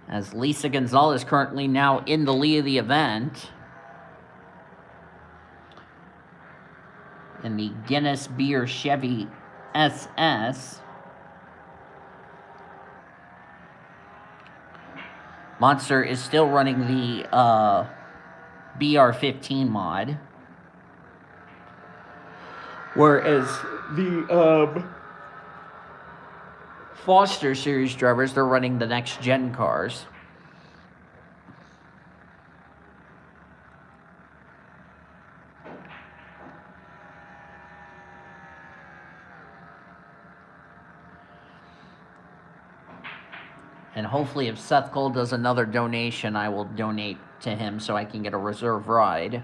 As Lisa Gonzalez currently now in the lead of the event. In the Guinness Beer Chevy SS. Monster is still running the BR15 mod. Whereas the Foster Series drivers, they're running the next gen cars. And hopefully if Seth Cole does another donation, I will donate to him so I can get a reserve ride.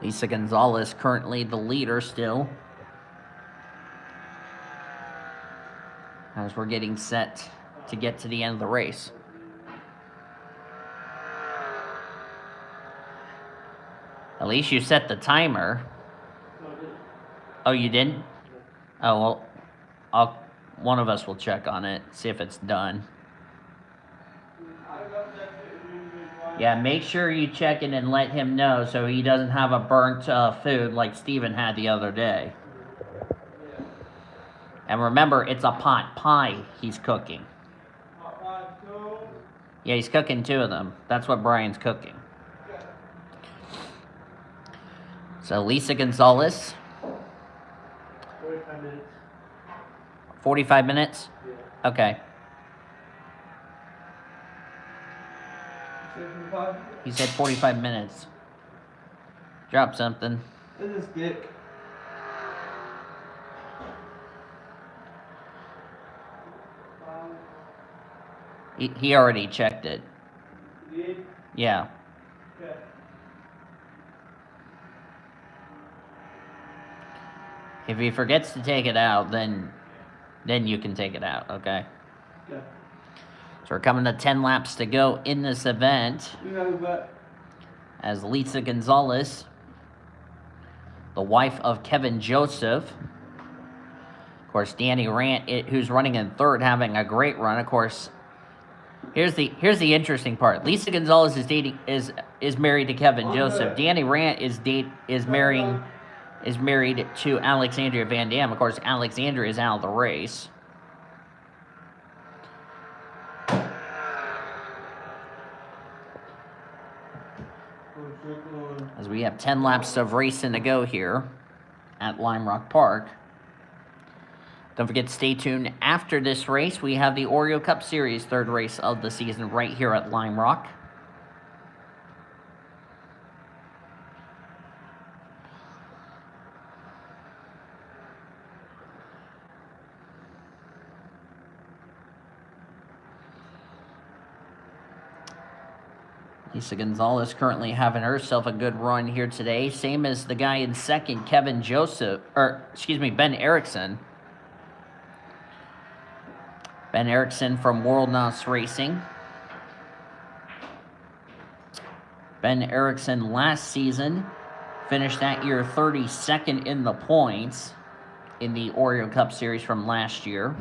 Lisa Gonzalez currently the leader still. As we're getting set to get to the end of the race. At least you set the timer. Oh, you didn't? Oh, well, one of us will check on it, see if it's done. Yeah, make sure you check it and let him know so he doesn't have a burnt food like Steven had the other day. And remember, it's a pot pie he's cooking. Yeah, he's cooking 2 of them. That's what Brian's cooking. So Lisa Gonzalez. 45 minutes. 45 minutes? Yeah. Okay. 55? He said 45 minutes. Drop something. This is dick. He already checked it. You did? Yeah. Okay. If he forgets to take it out, then you can take it out, okay? Okay. So we're coming to 10 laps to go in this event You know who back? as Lisa Gonzalez, the wife of Kevin Joseph. Of course, Danny Rant, who's running in third, having a great run. Of course, here's the interesting part. Lisa Gonzalez is married to Kevin Joseph. Danny Rant is married to Alexandria Van Dam. Of course, Alexandria is out of the race. As we have 10 laps of racing to go here at Lime Rock Park. Don't forget to stay tuned. After this race, we have the Oreo Cup Series, third race of the season, right here at Lime Rock. Lisa Gonzalez currently having herself a good run here today. Same as the guy in second, Ben Erickson. Ben Erickson from World NOS Racing. Ben Erickson last season finished that year 32nd in the points in the Oreo Cup Series from last year.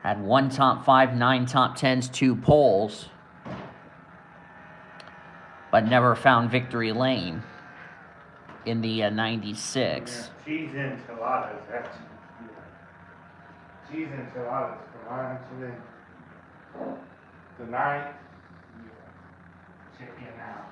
Had 1 top 5, 9 top 10s, 2 poles, but never found victory lane in the 96. Yeah, cheese enchiladas, that's, cheese enchiladas for lunch, and then tonight, chicken out.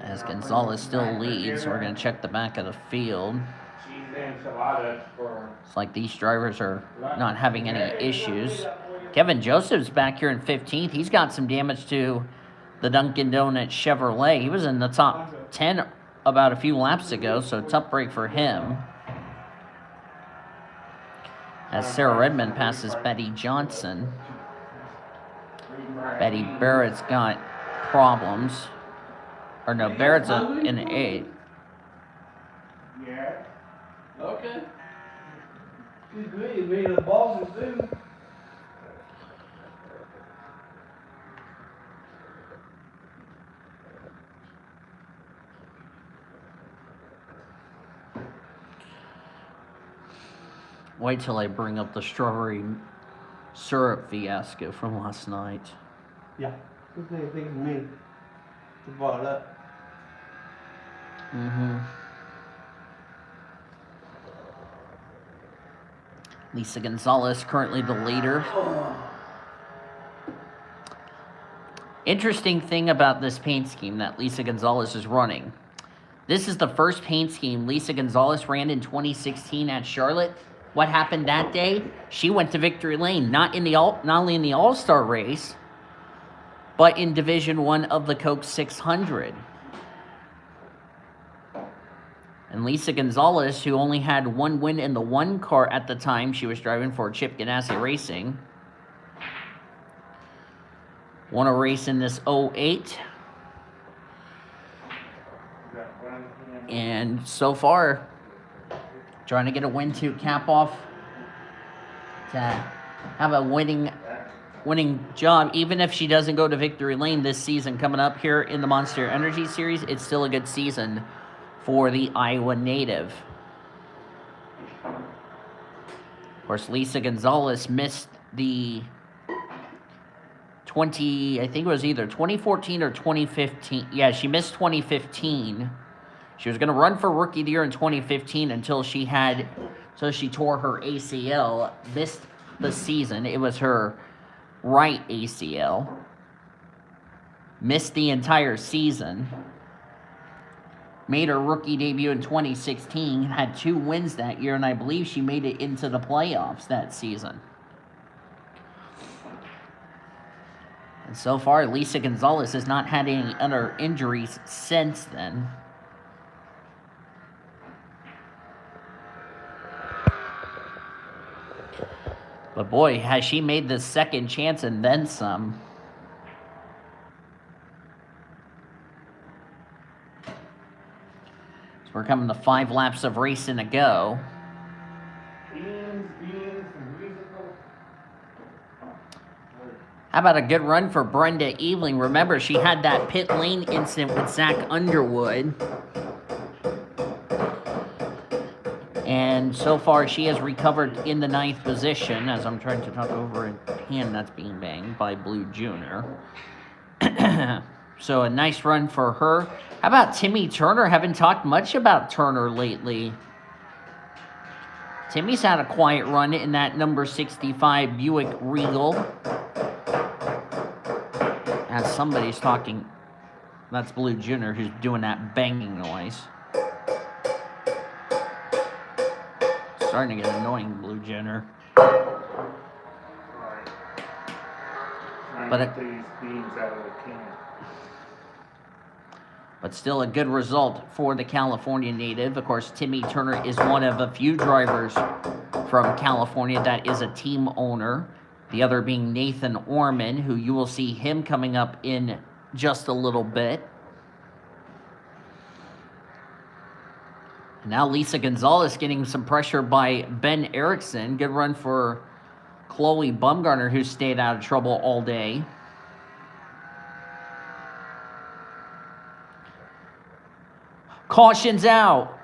As Gonzalez still leads, we're going to check the back of the field. Cheese enchiladas for... It's like these drivers are not having any issues. Kevin Joseph's back here in 15th. He's got some damage to the Dunkin' Donuts Chevrolet. He was in the top 10 about a few laps ago, so tough break for him. As Sarah Redmond passes Betty Johnson. Betty Barrett's got problems. Or no, Barrett's in an 8. Yeah. Okay. She's good. Me and the bosses too. Wait till I bring up the strawberry syrup fiasco from last night. Yeah. Good thing for me to brought it up. Lisa Gonzalez currently the leader. Interesting thing about this paint scheme that Lisa Gonzalez is running. This is the first paint scheme Lisa Gonzalez ran in 2016 at Charlotte. What happened that day? She went to victory lane, not only in the All-Star race, but in Division 1 of the Coke 600. And Lisa Gonzalez, who only had 1 win in the 1 car at the time she was driving for Chip Ganassi Racing, won a race in this 08. And so far, trying to get a win to cap off, to have a winning job. Even if she doesn't go to victory lane this season coming up here in the Monster Energy Series, it's still a good season for the Iowa native. Of course, Lisa Gonzalez missed the I think it was either 2014 or 2015. Yeah, she missed 2015. She was going to run for Rookie of the Year in 2015 until she tore her ACL, missed the season. It was her right ACL. Missed the entire season. Made her rookie debut in 2016, had 2 wins that year, and I believe she made it into the playoffs that season. And so far, Lisa Gonzalez has not had any other injuries since then. But boy, has she made the second chance and then some. So we're coming to 5 laps of racing to go. Beans, and musical. How about a good run for Brenda Eveling? Remember, she had that pit lane incident with Zach Underwood. And so far, she has recovered in the 9th position, as I'm trying to talk over a hand that's being banged by Blue Junior. So a nice run for her. How about Timmy Turner? Haven't talked much about Turner lately. Timmy's had a quiet run in that number 65 Buick Regal. As somebody's talking, that's Blue Junior who's doing that banging noise. Starting to get annoying, Blue Junior. Right. Trying But to get these beans out of the can. But still a good result for the California native. Of course, Timmy Turner is one of a few drivers from California that is a team owner. The other being Nathan Orman, who you will see him coming up in just a little bit. Now Lisa Gonzalez getting some pressure by Ben Erickson. Good run for Chloe Bumgarner, who stayed out of trouble all day. Caution's out.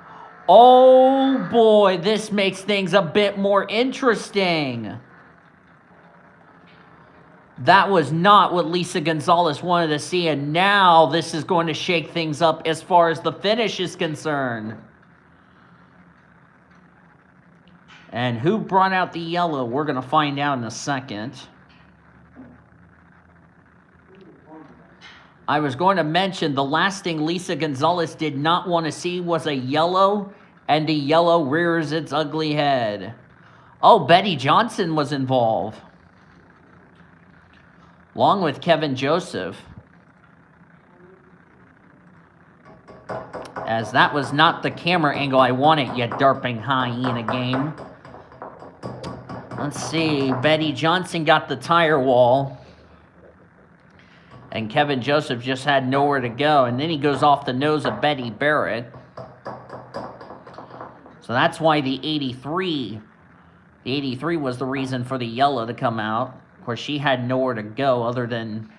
Oh boy, this makes things a bit more interesting. That was not what Lisa Gonzalez wanted to see, and now this is going to shake things up as far as the finish is concerned. And who brought out the yellow? We're going to find out in a second. I was going to mention the last thing Lisa Gonzalez did not want to see was a yellow, and the yellow rears its ugly head. Oh, Betty Johnson was involved, along with Kevin Joseph. As that was not the camera angle I wanted, you derping hyena game. Let's see, Betty Johnson got the tire wall. And Kevin Joseph just had nowhere to go. And then he goes off the nose of Betty Barrett. So that's why the 83 was the reason for the yellow to come out. Of course, she had nowhere to go other than...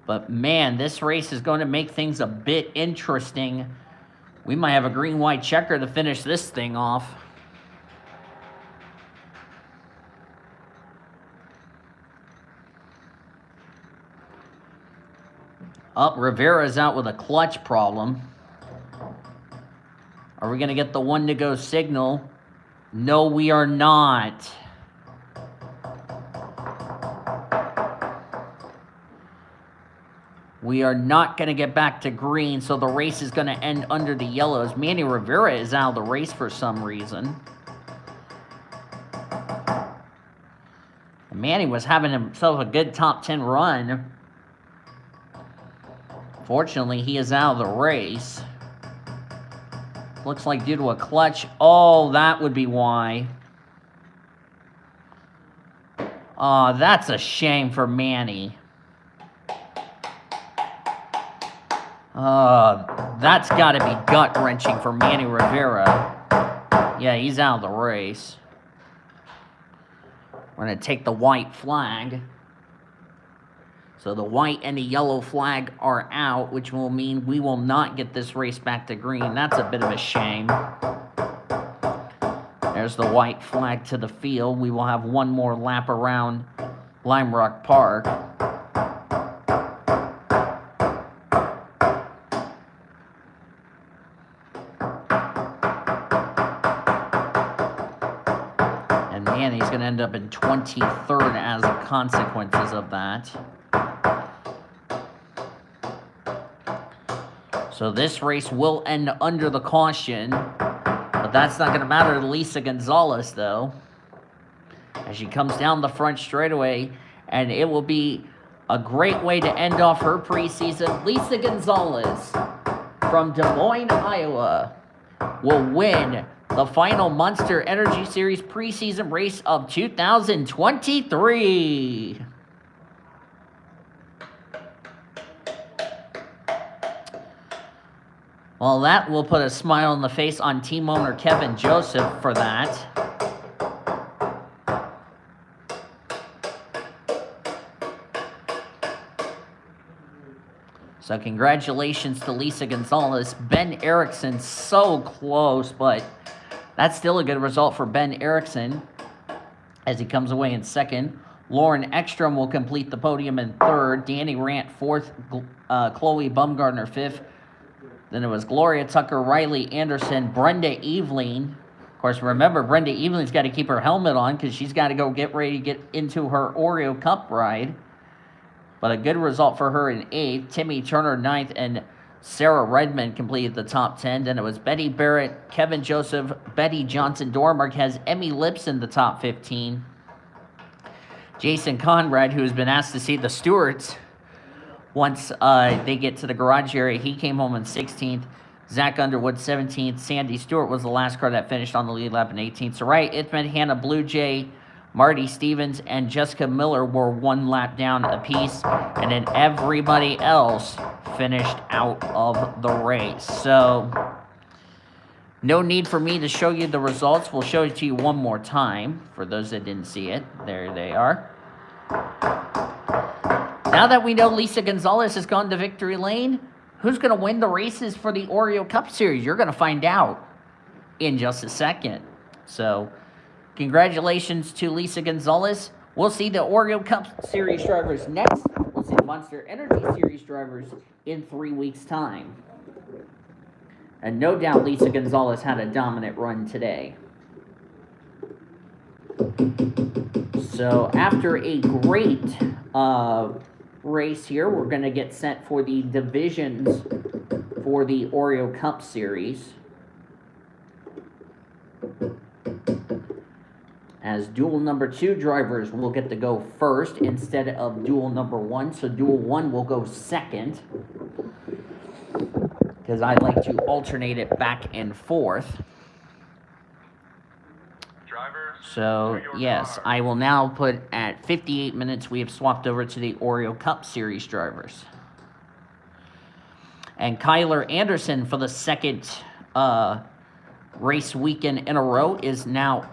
But man, this race is going to make things a bit interesting. We might have a green-white checker to finish this thing off. Oh, Rivera's out with a clutch problem. Are we going to get the one to go signal? No, we are not. We are not going to get back to green, so the race is going to end under the yellows. Manny Rivera is out of the race for some reason. Manny was having himself a good top 10 run. Fortunately, he is out of the race. Looks like due to a clutch. Oh, that would be why. Oh, that's a shame for Manny. That's got to be gut-wrenching for Manny Rivera. Yeah, he's out of the race. We're going to take the white flag. So the white and the yellow flag are out, which will mean we will not get this race back to green. That's a bit of a shame. There's the white flag to the field. We will have one more lap around Lime Rock Park. And man, he's going to end up in 23rd as a consequences of that. So this race will end under the caution, but that's not going to matter to Lisa Gonzalez, though, as she comes down the front straightaway, and it will be a great way to end off her preseason. Lisa Gonzalez from Des Moines, Iowa, will win the final Monster Energy Series preseason race of 2023. Well, that will put a smile on the face on team owner Kevin Joseph for that. So congratulations to Lisa Gonzalez. Ben Erickson, so close, but that's still a good result for Ben Erickson as he comes away in second. Lauren Ekstrom will complete the podium in third. Danny Rant fourth. Chloe Bumgardner fifth. Then it was Gloria Tucker, Riley Anderson, Brenda Eveling. Of course, remember, Brenda Eveling's got to keep her helmet on because she's got to go get ready to get into her Oreo Cup ride. But a good result for her in 8th. Timmy Turner 9th, and Sarah Redmond completed the top 10. Then it was Betty Barrett, Kevin Joseph, Betty Johnson. Dora Marquez, Emmy Lips in the top 15. Jason Conrad, who has been asked to see the stewards once they get to the garage area, he came home in 16th. Zach Underwood 17th. Sandy Stewart was the last car that finished on the lead lap in 18th. Soraya Ithman, Hannah Blue Jay, Marty Stevens, and Jessica Miller were one lap down apiece, and then everybody else finished out of the race. So no need for me to show you the results. We'll show it to you one more time for those that didn't see it. There they are. Now that we know Lisa Gonzalez has gone to victory lane, who's going to win the races for the Oreo Cup Series? You're going to find out in just a second. So congratulations to Lisa Gonzalez. We'll see the Oreo Cup Series drivers next. We'll see the Monster Energy Series drivers in 3 weeks' time. And no doubt Lisa Gonzalez had a dominant run today. So after a great race here, we're going to get set for the divisions for the Oreo Cup Series, as duel number 2 drivers will get to go first instead of duel number 1. So duel 1 will go second, because I like to alternate it back and forth. So yes, I will now put at 58 minutes, we have swapped over to the Oreo Cup Series drivers. And Kyler Anderson, for the second race weekend in a row, is now,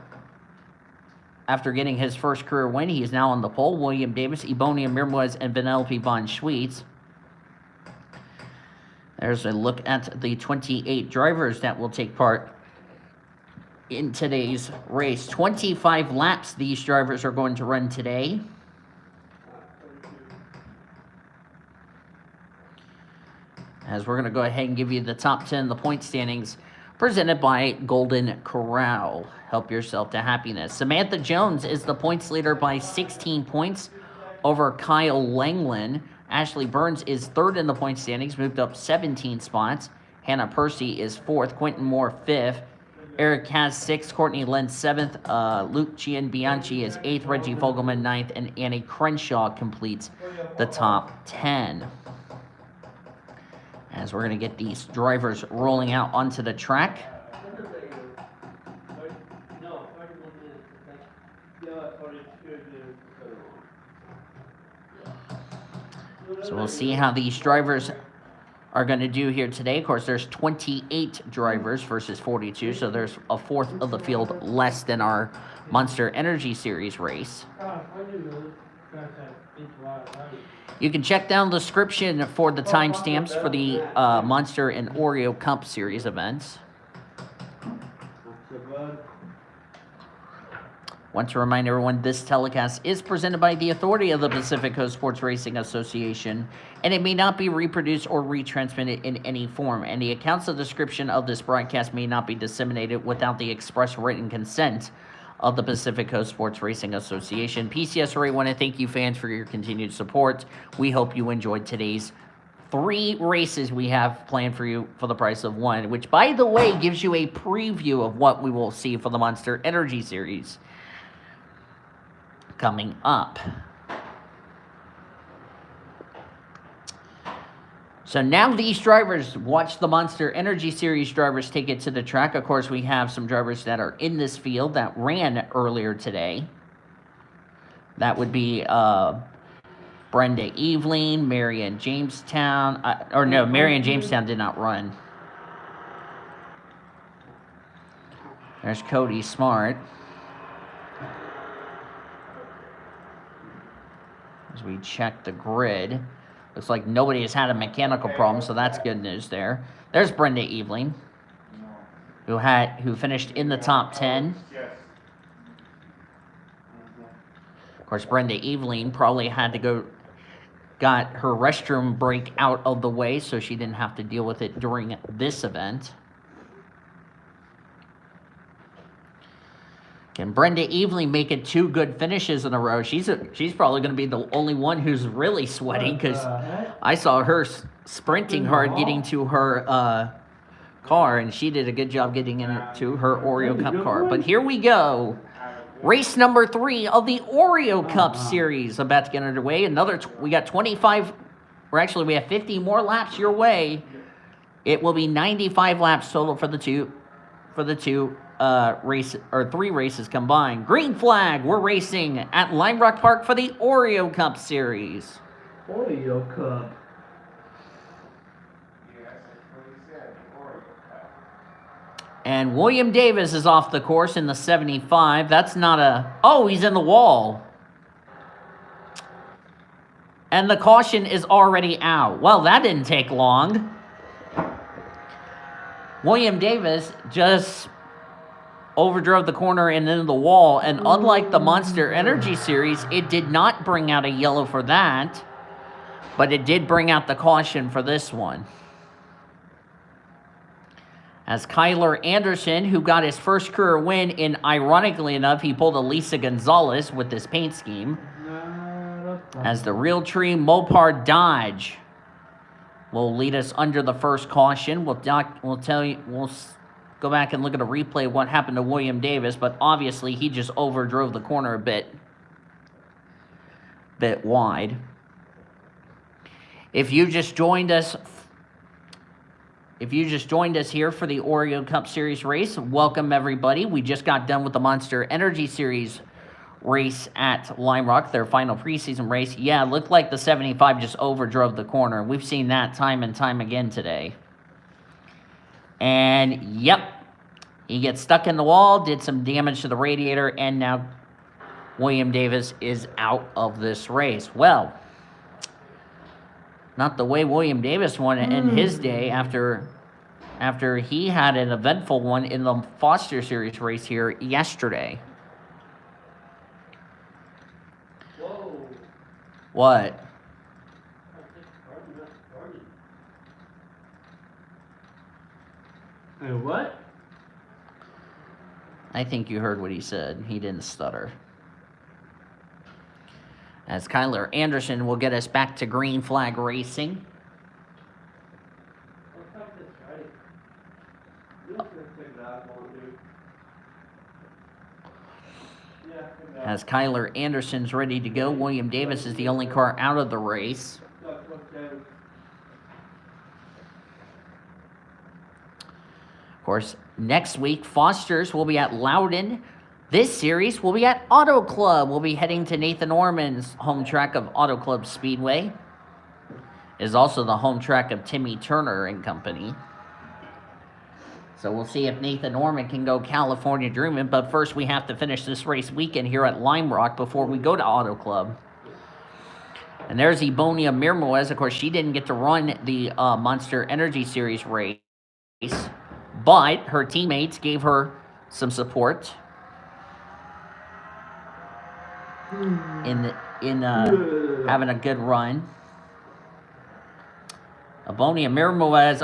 after getting his first career win, he is now on the pole. William Davis, Ebonia Mirmwez, and Vanellope Von Schweetz. There's a look at the 28 drivers that will take part in today's race. 25 laps these drivers are going to run today. As we're going to go ahead and give you the top 10 of the point standings presented by Golden Corral. Help yourself to happiness. Samantha Jones is the points leader by 16 points over Kyle Langland. Ashley Burns is third in the point standings, moved up 17 spots. Hannah Percy is fourth. Quentin Moore fifth. Eric Kaz 6th, Courtney Lentz 7th, Luke Bianchi is 8th, Reggie Fogelman 9th, and Annie Crenshaw completes the top 10. As we're going to get these drivers rolling out onto the track. So we'll see how these drivers are going to do here today. Of course, there's 28 drivers versus 42, so there's a fourth of the field less than our Monster Energy Series race. You can check down the description for the timestamps for the Monster and Oreo Cup Series events. Want to remind everyone, this telecast is presented by the authority of the Pacific Coast Sports Racing Association, and it may not be reproduced or retransmitted in any form. And the accounts of description of this broadcast may not be disseminated without the express written consent of the Pacific Coast Sports Racing Association. PCSRA want to thank you fans for your continued support. We hope you enjoyed today's 3 races we have planned for you for the price of 1, which, by the way, gives you a preview of what we will see for the Monster Energy Series coming up. So now these drivers, watch the Monster Energy Series drivers take it to the track. Of course, we have some drivers that are in this field that ran earlier today. That would be Brenda Eveling, Marion Jamestown. Marion Jamestown did not run. There's Cody Smart. As we check the grid. Looks like nobody has had a mechanical problem, so that's good news there. There's Brenda Eveling, who finished in the top 10. Of course, Brenda Eveling probably had to got her restroom break out of the way, so she didn't have to deal with it during this event. Can Brenda Eveling make it 2 good finishes in a row? She's probably going to be the only one who's really sweating, because I saw her sprinting hard getting to her car, and she did a good job getting into her Oreo Cup car. But here we go. Race number 3 of the Oreo Cup Series about to get underway. We got 25, or actually we have 50 more laps your way. It will be 95 laps total for the two races, or 3 races combined. Green flag, we're racing at Lime Rock Park for the Oreo Cup Series. Oreo Cup. And William Davis is off the course in the 75. That's not a... Oh, he's in the wall. And the caution is already out. Well, that didn't take long. William Davis just overdrove the corner and into the wall, and unlike the Monster Energy Series, it did not bring out a yellow for that, but it did bring out the caution for this one. As Kyler Anderson, who got his first career win, and ironically enough, he pulled a Lisa Gonzalez with this paint scheme, as the Realtree Mopar Dodge will lead us under the first caution. We'll go back and look at a replay of what happened to William Davis, but obviously he just overdrove the corner a bit wide. If you just joined us here for the Oreo Cup Series race, welcome everybody. We just got done with the Monster Energy Series race at Lime Rock, their final preseason race. Yeah, it looked like the 75 just overdrove the corner. We've seen that time and time again today. And, yep, he gets stuck in the wall, did some damage to the radiator, and now William Davis is out of this race. Well, not the way William Davis won it in his day after he had an eventful one in the Foster Series race here yesterday. Whoa. What? Hey, what? I think you heard what he said. He didn't stutter. As Kyler Anderson will get us back to green flag racing. As Kyler Anderson's ready to go, William Davis is the only car out of the race. Of course, next week, Foster's will be at Loudon. This series will be at Auto Club. We'll be heading to Nathan Orman's home track of Auto Club Speedway. It is also the home track of Timmy Turner and Company. So we'll see if Nathan Orman can go California Dreaming. But first, we have to finish this race weekend here at Lime Rock before we go to Auto Club. And there's Ebonia Mirmoez. Of course, she didn't get to run the Monster Energy Series race, but her teammates gave her some support in having a good run. Ebonia Mirmoez,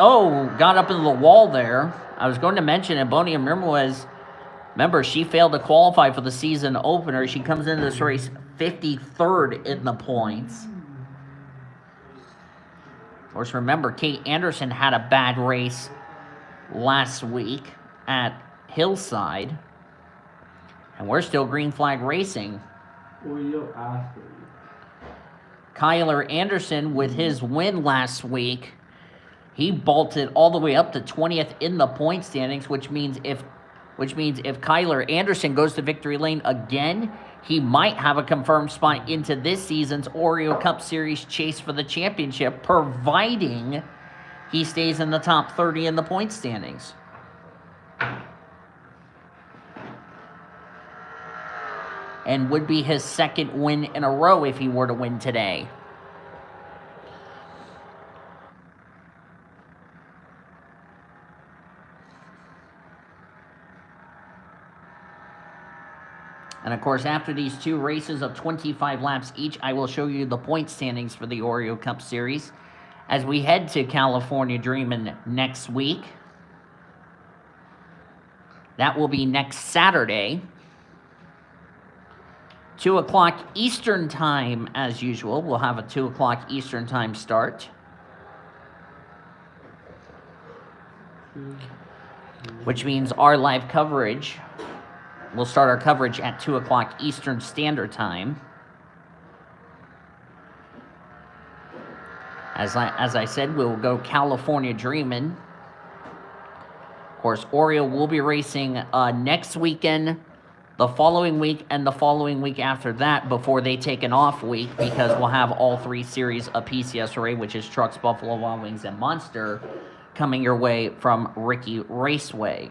got up into the wall there. I was going to mention Ebonia Mirmoez. Remember, she failed to qualify for the season opener. She comes into this race 53rd in the points. Of course, remember, Kate Anderson had a bad race last week at Hillside. And we're still green flag racing. Kyler Anderson, with his win last week, He bolted all the way up to 20th in the point standings, which means if Kyler Anderson goes to victory lane again, he might have a confirmed spot into this season's Oreo Cup Series chase for the championship, providing he stays in the top 30 in the point standings. And would be his second win in a row if he were to win today. And of course, after these two races of 25 laps each, I will show you the point standings for the Oreo Cup Series as we head to California Dreamin' next week. That will be next Saturday. 2 o'clock Eastern Time, as usual. We'll have a 2 o'clock Eastern Time start. Which means our live coverage, we'll start our coverage at 2 o'clock Eastern Standard Time. As I said, we'll go California Dreamin'. Of course, Oreo will be racing next weekend, the following week, and the following week after that before they take an off week, because we'll have all three series of PCSRA, which is Trucks, Buffalo Wild Wings, and Monster, coming your way from Ricky Raceway.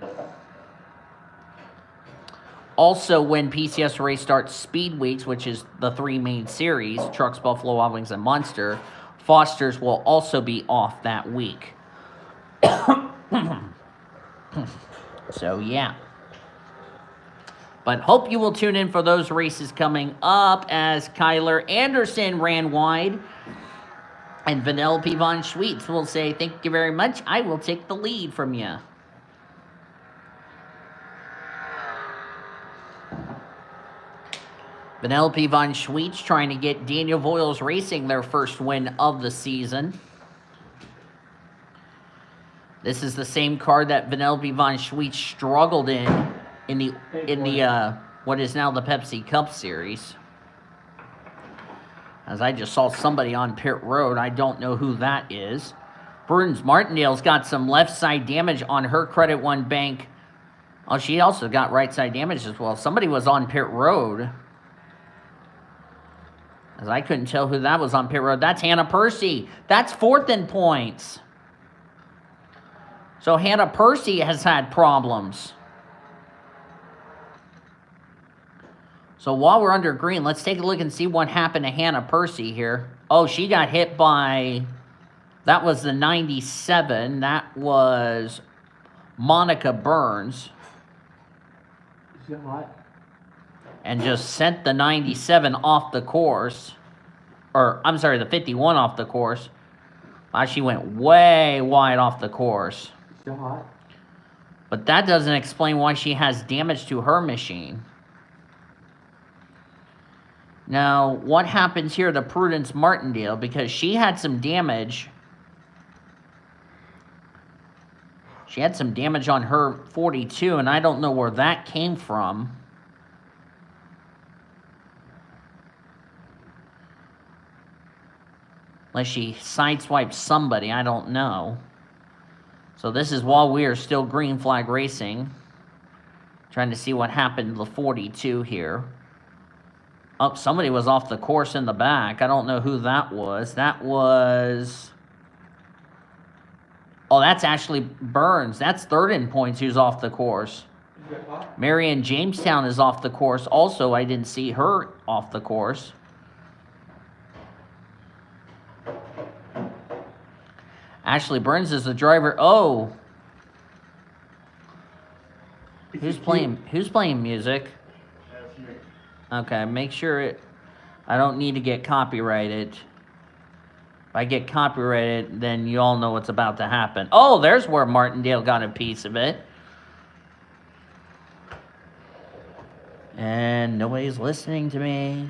Also, when PCSRA starts Speed Weeks, which is the three main series, Trucks, Buffalo Wild Wings, and Monster, Foster's will also be off that week. So, yeah. But hope you will tune in for those races coming up as Kyler Anderson ran wide. And Vanellope Von Schweetz will say, thank you very much. I will take the lead from you. Vanellope Von Schweetz trying to get Daniel Voiles Racing their first win of the season. This is the same car that Vanellope Von Schweetz struggled in the what is now the Pepsi Cup Series. As I just saw somebody on pit road. I don't know who that is. Prudence Martindale's got some left side damage on her Credit One Bank. Oh, she also got right side damage as well. Somebody was on pit road. As I couldn't tell who that was on pit road. That's Hannah Percy. That's fourth in points. So Hannah Percy has had problems. So while we're under green, let's take a look and see what happened to Hannah Percy here. Oh, she got hit by, that was the 97. That was Monica Burns. Is it hot? And just sent the 97 off the course. Or, I'm sorry, the 51 off the course. She went way wide off the course. Is it hot? But that doesn't explain why she has damage to her machine. Now, what happens here to Prudence Martindale? Because she had some damage. She had some damage on her 42, and I don't know where that came from. Unless she sideswiped somebody, I don't know. So this is while we are still green flag racing. Trying to see what happened to the 42 here. Oh, somebody was off the course in the back. I don't know who that was. That was... Oh, that's Ashley Burns. That's third in points who's off the course. Is it hot? Marion Jamestown is off the course. Also, I didn't see her off the course. Ashley Burns is the driver. Oh. Who's playing music? That's me. Okay, make sure I don't need to get copyrighted. If I get copyrighted, then you all know what's about to happen. Oh, there's where Martindale got a piece of it. And nobody's listening to me.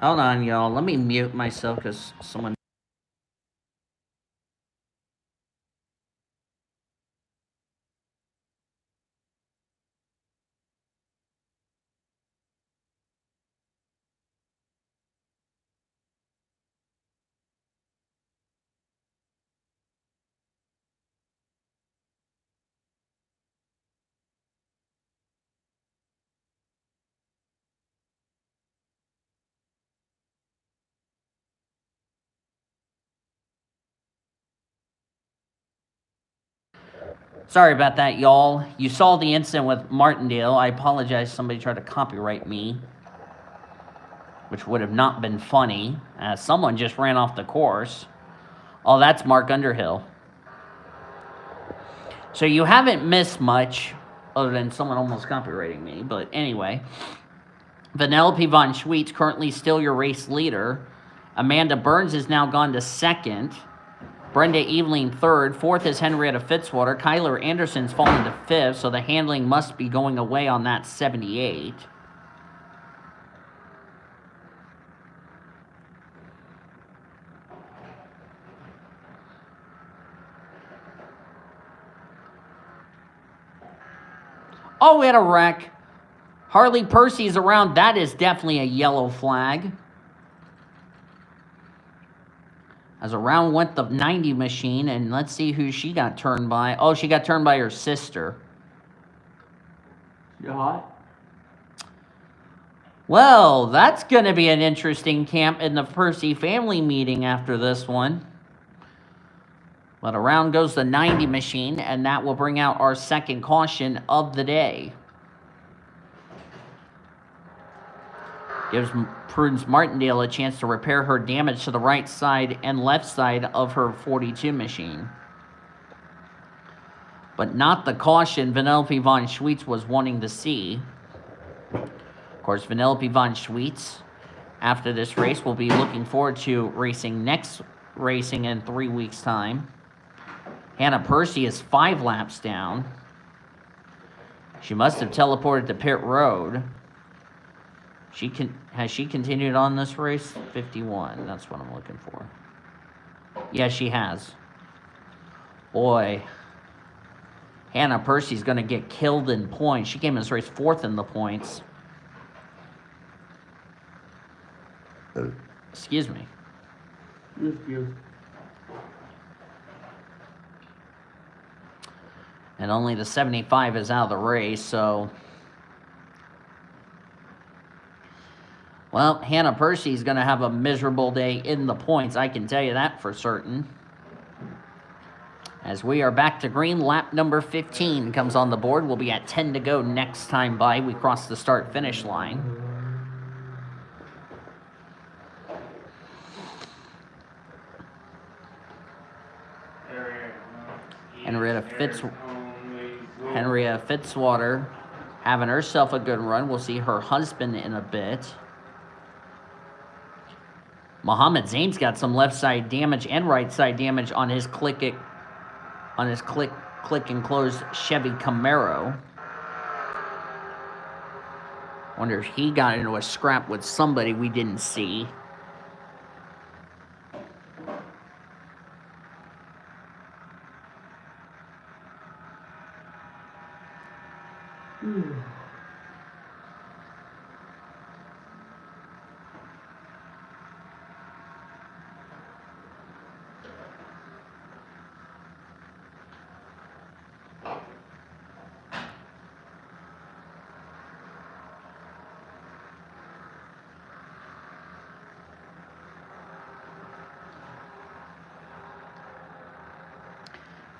Hold on, y'all. Let me mute myself because someone... Sorry about that, y'all. You saw the incident with Martindale. I apologize. Somebody tried to copyright me, which would have not been funny, as someone just ran off the course. Oh, that's Mark Underhill. So you haven't missed much, other than someone almost copywriting me. But anyway, Vanellope von Schweetz currently still your race leader. Amanda Burns has now gone to second. Brenda Eveling third. Fourth is Henrietta Fitzwater. Kyler Anderson's fallen to fifth, so the handling must be going away on that 78. Oh, we had a wreck. Harley Percy's around. That is definitely a yellow flag. As around went the 90 machine, and let's see who she got turned by. Oh, she got turned by her sister. You hot? Well, that's going to be an interesting camp in the Percy family meeting after this one. But around goes the 90 machine, and that will bring out our second caution of the day. Gives Prudence Martindale a chance to repair her damage to the right side and left side of her 42 machine. But not the caution Vanellope von Schweetz was wanting to see. Of course, Vanellope von Schweetz, after this race, will be looking forward to racing in 3 weeks' time. Hannah Percy is 5 laps down. She must have teleported to pit road. Has she continued on this race? 51. That's what I'm looking for. Yeah, she has. Boy, Hannah Percy's going to get killed in points. She came in this race 4th in the points. Excuse me. Excuse. And only the 75 is out of the race, so... Well, Hannah Percy's going to have a miserable day in the points. I can tell you that for certain. As we are back to green, lap number 15 comes on the board. We'll be at 10 to go next time by. We cross the start-finish line. Henrietta Fitzwater having herself a good run. We'll see her husband in a bit. Mohammed Zain's got some left side damage and right side damage on his click and close Chevy Camaro. Wonder if he got into a scrap with somebody we didn't see.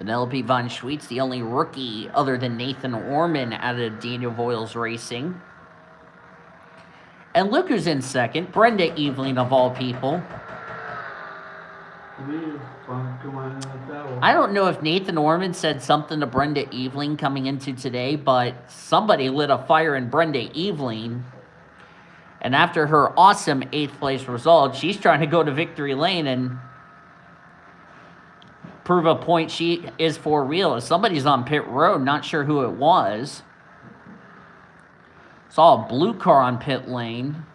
Vanellope von Schweetz, the only rookie other than Nathan Orman out of Daniel Voiles Racing. And look who's in second, Brenda Eveling of all people. I don't know if Nathan Orman said something to Brenda Eveling coming into today, but somebody lit a fire in Brenda Eveling. And after her awesome 8th place result, she's trying to go to victory lane and prove a point she is for real. Somebody's on pit road, not sure who it was. Saw a blue car on pit lane.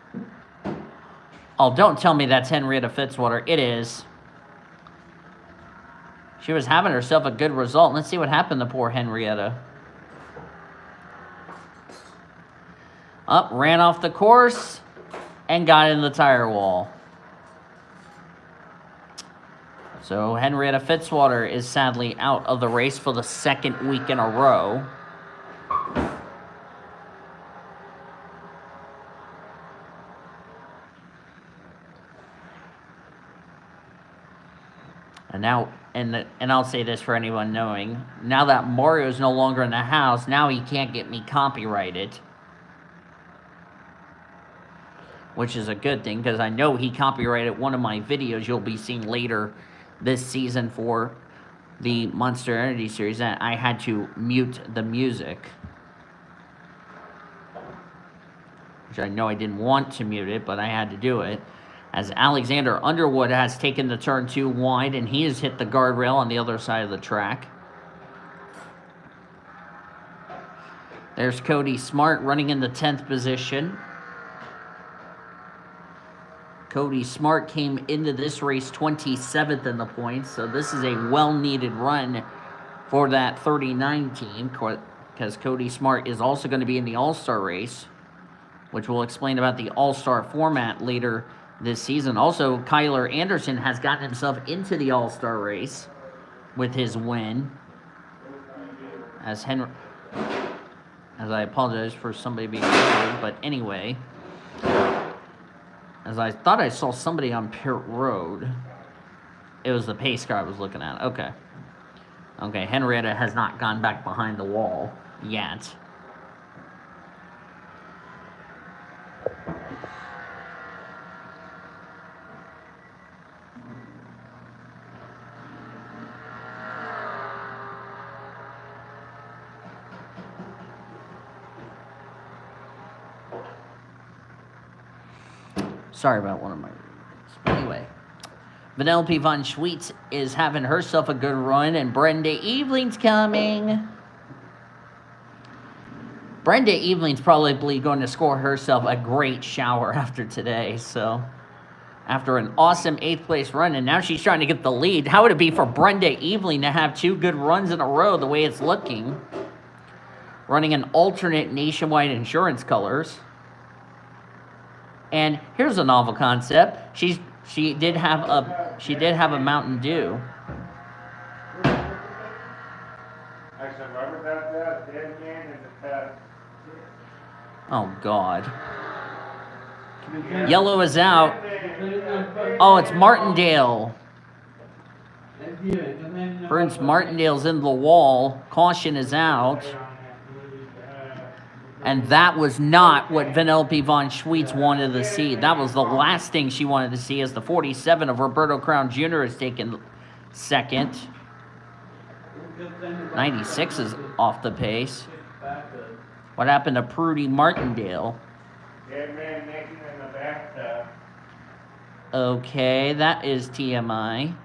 Oh, don't tell me that's Henrietta Fitzwater. It is. She was having herself a good result. Let's see what happened to poor Henrietta. Up, ran off the course and got in the tire wall. So Henrietta Fitzwater is sadly out of the race for the 2nd week in a row. And now and I'll say this for anyone knowing, now that Mario's no longer in the house, now he can't get me copyrighted. Which is a good thing, because I know he copyrighted one of my videos you'll be seeing later this season for the Monster Energy Series, and I had to mute the music. Which I know I didn't want to mute it, but I had to do it. As Alexander Underwood has taken the turn 2 wide, and he has hit the guardrail on the other side of the track. There's Cody Smart running in the 10th position. Cody Smart came into this race 27th in the points, so this is a well-needed run for that 39 team, because Cody Smart is also going to be in the All-Star race, which we'll explain about the All-Star format later this season. Also, Kyler Anderson has gotten himself into the All-Star race with his win. As I apologize for somebody being rude, but anyway, as I thought I saw somebody on pit road. It was the pace car I was looking at. Okay. Okay, Henrietta has not gone back behind the wall yet. Sorry about one of my readings. But anyway, Vanellope von Schweetz is having herself a good run, and Brenda Eveling's coming. Brenda Eveling's probably going to score herself a great shower after today. So, after an awesome 8th place run, and now she's trying to get the lead. How would it be for Brenda Eveling to have 2 good runs in a row the way it's looking? Running an alternate nationwide insurance colors. And here's a novel concept. She did have a Mountain Dew. Oh God. Yellow is out. Oh, it's Martindale. Bruce Martindale's in the wall. Caution is out. And that was not what Vanellope von Schweetz wanted to see. That was the last thing she wanted to see, as the 47 of Roberto Crown Jr. is taken second. 96 is off the pace. What happened to Prudy Martindale? Dead man naked in the bathtub. Okay, that is TMI.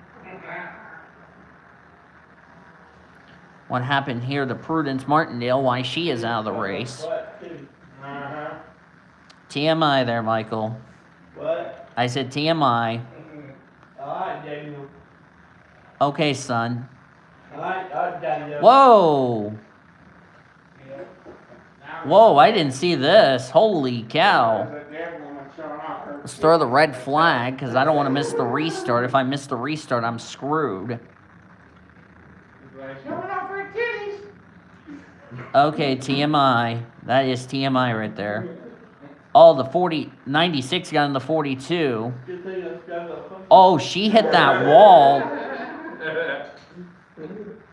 What happened here to Prudence Martindale? Why she is out of the race? TMI there, Michael. What? I said TMI. Alright, Daniel. Okay, son. Alright, Daniel. Whoa! Whoa, I didn't see this. Holy cow. Let's throw the red flag, because I don't want to miss the restart. If I miss the restart, I'm screwed. Okay, TMI. That is TMI right there. Oh, the 96 got in the 42. Oh, she hit that wall.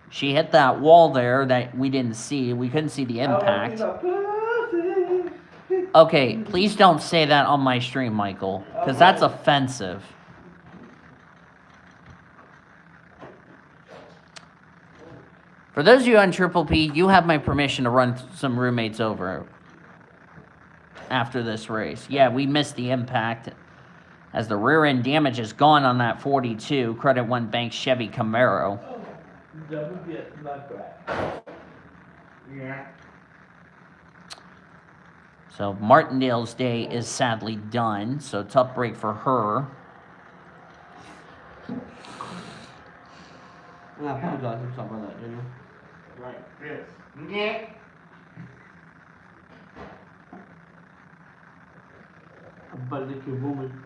She hit that wall there that we didn't see. We couldn't see the impact. Okay, please don't say that on my stream, Michael, because that's offensive. For those of you on Triple P, you have my permission to run some roommates over after this race. Yeah, we missed the impact, as the rear end damage is gone on that 42. Credit One Bank Chevy Camaro. Yeah. So Martindale's day is sadly done. So tough break for her. I apologize for something like that, Daniel. Like this. Yeah. But it's a woman.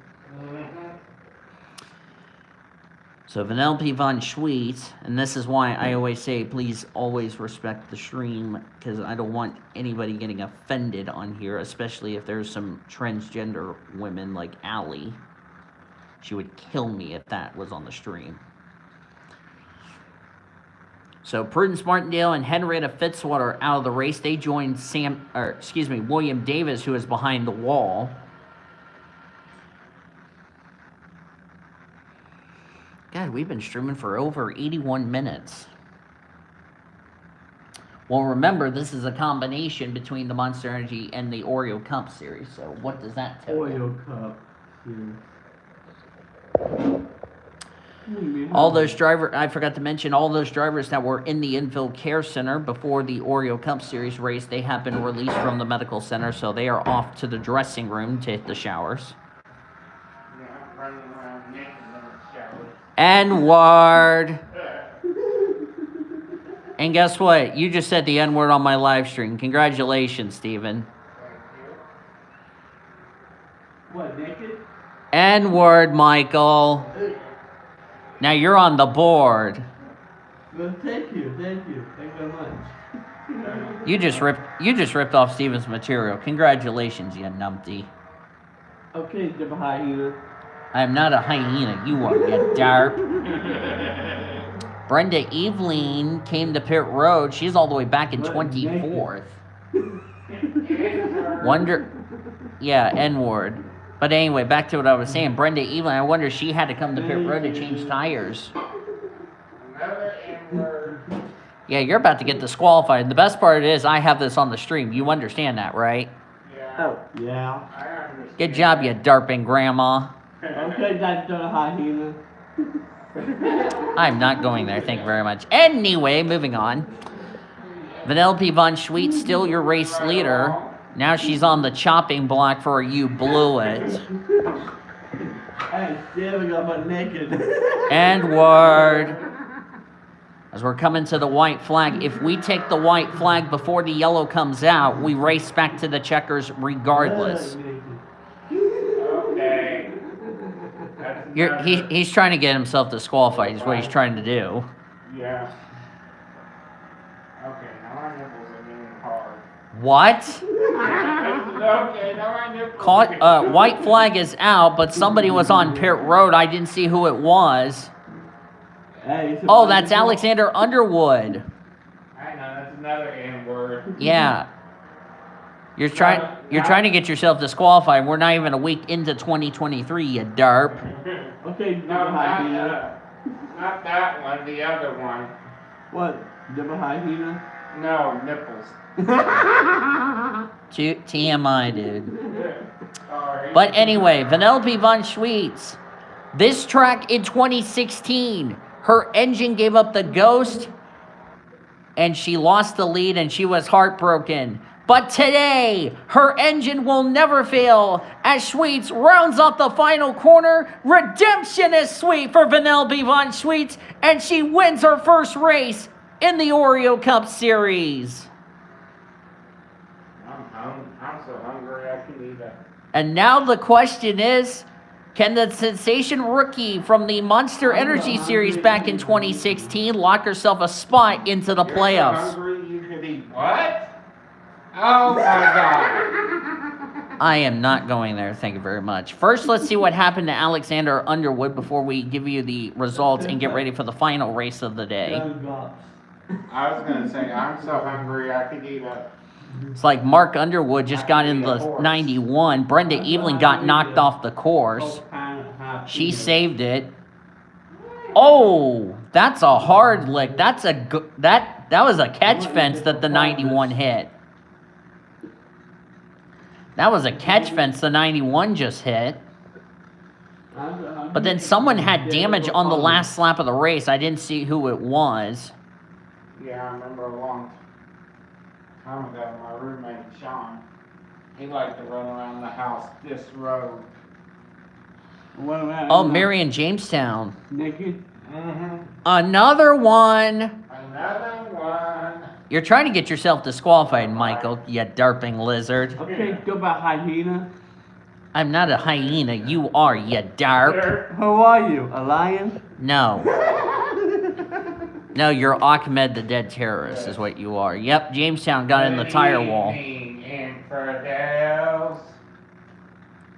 So Vanellope von Schweetz, and this is why I always say, please always respect the stream, because I don't want anybody getting offended on here, especially if there's some transgender women like Allie. She would kill me if that was on the stream. So Prudence Martindale and Henrietta Fitzwater out of the race. They joined William Davis, who is behind the wall. God, we've been streaming for over 81 minutes. Well, remember, this is a combination between the Monster Energy and the Oreo Cup Series. So what does that tell you? Oreo Cup Series. All those drivers, I forgot to mention, all those drivers that were in the infield care center before the Oreo Cup Series race, they have been released from the medical center, so they are off to the dressing room to hit the showers. Yeah, I'm running around naked in the shower. N-word. And guess what? You just said the N-word on my live stream. Congratulations, Steven. Thank you. What, naked? N-word, Michael. Now you're on the board. Well, thank you very much. You just ripped off Steven's material. Congratulations, you numpty. Okay, the hyena. I am not a hyena. You are, you darp. Brenda Eveline came to pit road. She's all the way back in 24th. N-word. But anyway, back to what I was saying. Brenda Eveline, I wonder if she had to come to pit road to change tires. Another N-word. Yeah, you're about to get disqualified. The best part is I have this on the stream. You understand that, right? Yeah. Oh, yeah. I understand. Good job, you darping grandma. Okay, that's the hyena. I'm not going there. Thank you very much. Anyway, moving on. Vanellope Von Schweet, still your race leader. Now she's on the chopping block for You Blew It. Hey, Steven got my naked. And word. As we're coming to the white flag, if we take the white flag before the yellow comes out, we race back to the checkers regardless. Okay. He's trying to get himself disqualified, is what he's trying to do. Yeah. Okay, now my nipples are getting hard. What? Okay, now my nipples are getting White flag is out, but somebody was on pit road. I didn't see who it was. Hey, Oh, that's Alexander Underwood. I know, that's another N-word. Yeah. You're trying to get yourself disqualified. We're not even a week into 2023, you derp. Okay, No, hyena. not that one, the other one. What? The hyena? No, nipples. TMI, dude. Sorry. But anyway, Vanellope Von Schweetz. This track in 2016, her engine gave up the ghost, and she lost the lead, and she was heartbroken. But today, her engine will never fail as Schweetz rounds off the final corner. Redemption is sweet for Vanellope Von Schweetz, and she wins her first race in the Oreo Cup Series. I'm so hungry I can eat that. And now the question is, can the sensation rookie from the Monster Energy Series back in 2016 lock herself a spot into the playoffs? You're so hungry you could eat what? Oh my God. I am not going there, thank you very much. First, let's see what happened to Alexander Underwood before we give you the results and get ready for the final race of the day. I was going to say, I'm so hungry I could eat a... It's like Mark Underwood just got in the 91. Brenda Evelyn got knocked off the course. She saved it. Oh, that's a hard lick. That was a catch fence that the 91 hit. That was a catch fence the 91 just hit. But then someone had damage on the last lap of the race. I didn't see who it was. Yeah, I remember a long time ago, my roommate Sean, he liked to run around the house this road. Oh, Marion Jamestown. Naked? Mm-hmm. Another one. Another one. You're trying to get yourself disqualified, Michael, you derping lizard. Okay, go by hyena. I'm not a hyena. You are, you derp. Who are you? A lion? No. No, you're Ahmed the Dead Terrorist is what you are. Yep, Jamestown got in the tire wall. Infidels.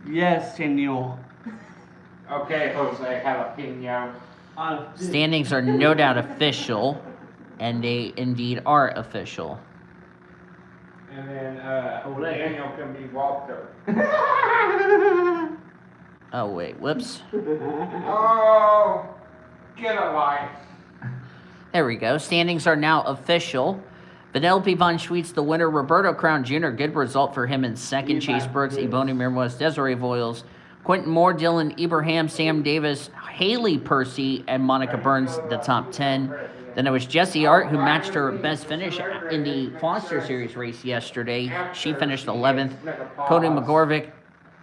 Yes, senor. Okay, Jose Jalapeno. Standings are no doubt official. And they indeed are official. And then Daniel can be Walter. Oh, wait. Whoops. Oh, get a life. There we go. Standings are now official. Vanellope Von Schweetz, the winner. Roberto Crown Jr., good result for him in second. Chase Brooks, Ebony Mirmoz, Desiree Voiles, Quentin Moore, Dylan Ibrahim, Sam Davis, Haley Percy, and Monica Burns, the top 10. Then it was Jessie Art, who matched her best finish in the Foster Series race yesterday. She finished 11th. Cody McGorvick,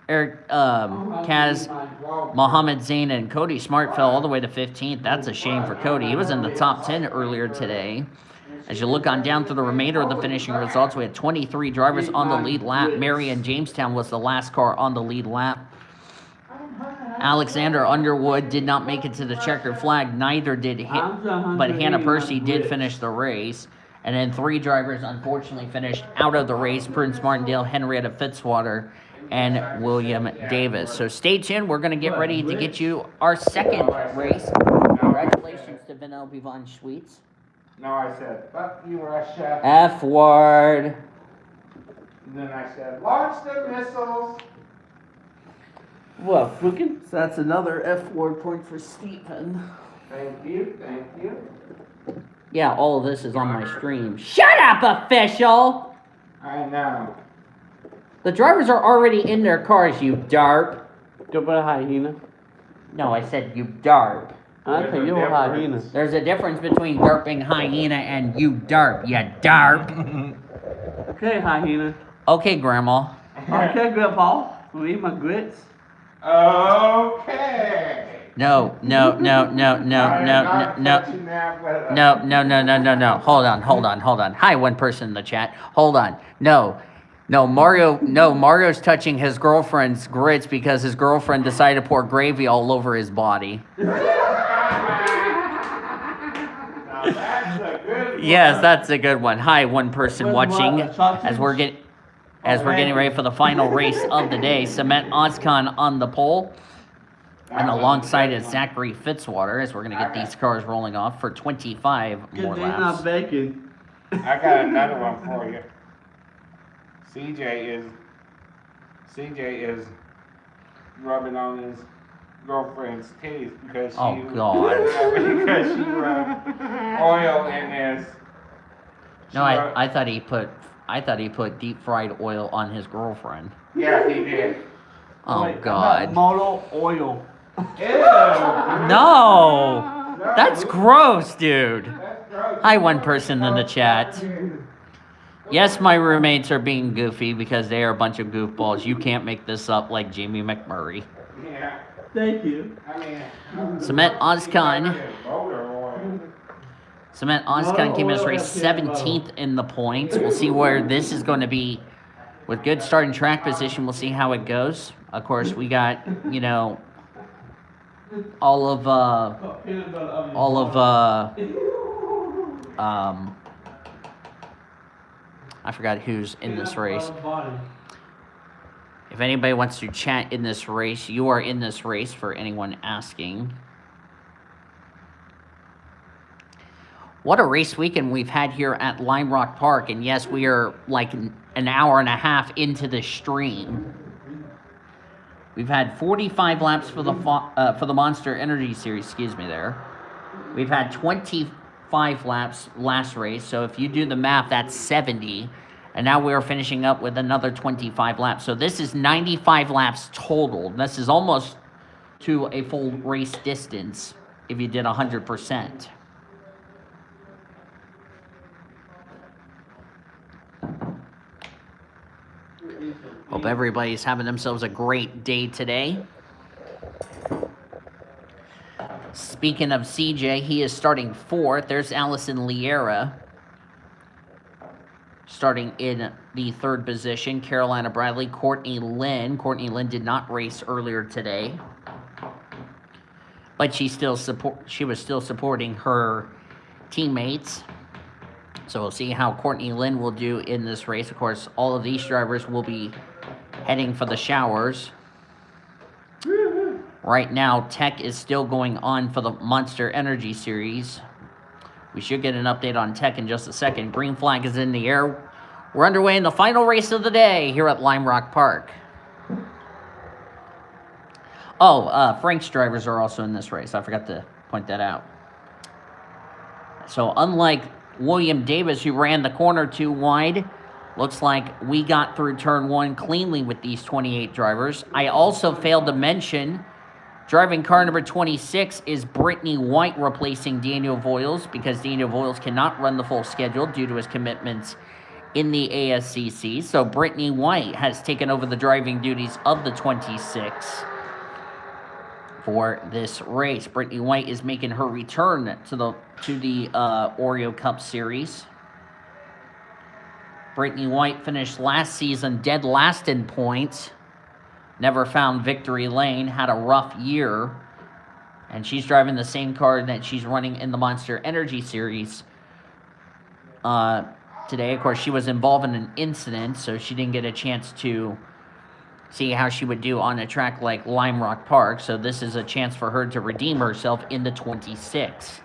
Eric Kaz, Mohammed Zain, and Cody Smart fell all the way to 15th. That's a shame for Cody. He was in the top 10 earlier today. As you look on down through the remainder of the finishing results, we had 23 drivers on the lead lap. Marion Jamestown was the last car on the lead lap. Alexander Underwood did not make it to the checkered flag. Neither did but Hannah Percy did finish the race. And then 3 drivers unfortunately finished out of the race. Prince Martindale, Henrietta Fitzwater, and William Davis. So stay tuned. We're going to get ready to get you our second race. Congratulations to Vanellope Von Schweetz. No, I said, fuck you, Russia. F word. Then I said, launch the missiles. What, freaking? So that's another F word point for Stephen. Thank you, thank you. Yeah, all of this is on my stream. Shut up, official! I know. The drivers are already in their cars, you darp. Go by hyena. No, I said you darp. I think you're a hyena. There's a difference between derping hyena and you darp, you darp. Okay, hyena. Okay, Grandma. Okay, Grandpa. We eat my grits. Okay. No. Hold on. Hi, one person in the chat. Hold on. No, Mario's touching his girlfriend's grits because his girlfriend decided to pour gravy all over his body. Yes, that's a good one. Hi, one person watching as we're getting ready for the final race of the day. Cement Ozcon on the pole. And alongside is Zachary Fitzwater as we're going to get these cars rolling off for 25 more laps. Not bacon. I got another one for you. CJ is rubbing on his girlfriend's teeth because she because she rubbed oil in his. No, I thought he put deep fried oil on his girlfriend. Yeah, he did. Oh God. Motor oil. Ew. No, that's gross, dude. That's gross. Hi, one person in the chat. Yes, my roommates are being goofy because they are a bunch of goofballs. You can't make this up like Jamie McMurray. Yeah. Thank you. I mean. Cement Ozcon came in as race 17th in the points. We'll see where this is going to be with good starting track position. We'll see how it goes. Of course, we got, all of I forgot who's in this race. If anybody wants to chat in this race, you are in this race for anyone asking. What a race weekend we've had here at Lime Rock Park. And yes, we are like an hour and a half into the stream. We've had 45 laps for the Monster Energy Series, We've had 25 laps last race, so if you do the math, that's 70. And now we're finishing up with another 25 laps. So this is 95 laps total. This is almost to a full race distance if you did 100%. Hope everybody's having themselves a great day today. Speaking of CJ, he is starting 4th. There's Allison Liera starting in the 3rd position. Carolina Bradley, Courtney Lynn. Courtney Lynn did not race earlier today, but she was still supporting her teammates. So we'll see how Courtney Lynn will do in this race. Of course, all of these drivers will be heading for the showers. Right now, Tech is still going on for the Monster Energy Series. We should get an update on tech in just a second. Green flag is in the air. We're underway in the final race of the day here at Lime Rock Park. Oh, Frank's drivers are also in this race. I forgot to point that out. So unlike William Davis, who ran the corner too wide, looks like we got through turn 1 cleanly with these 28 drivers. I also failed to mention driving car number 26 is Brittany White replacing Daniel Voiles because Daniel Voiles cannot run the full schedule due to his commitments in the ASCC. So Brittany White has taken over the driving duties of the 26 for this race. Brittany White is making her return to the Oreo Cup Series. Brittany White finished last season dead last in points. Never found victory lane, had a rough year. And she's driving the same car that she's running in the Monster Energy Series today. Of course, she was involved in an incident, so she didn't get a chance to see how she would do on a track like Lime Rock Park. So this is a chance for her to redeem herself in the 26.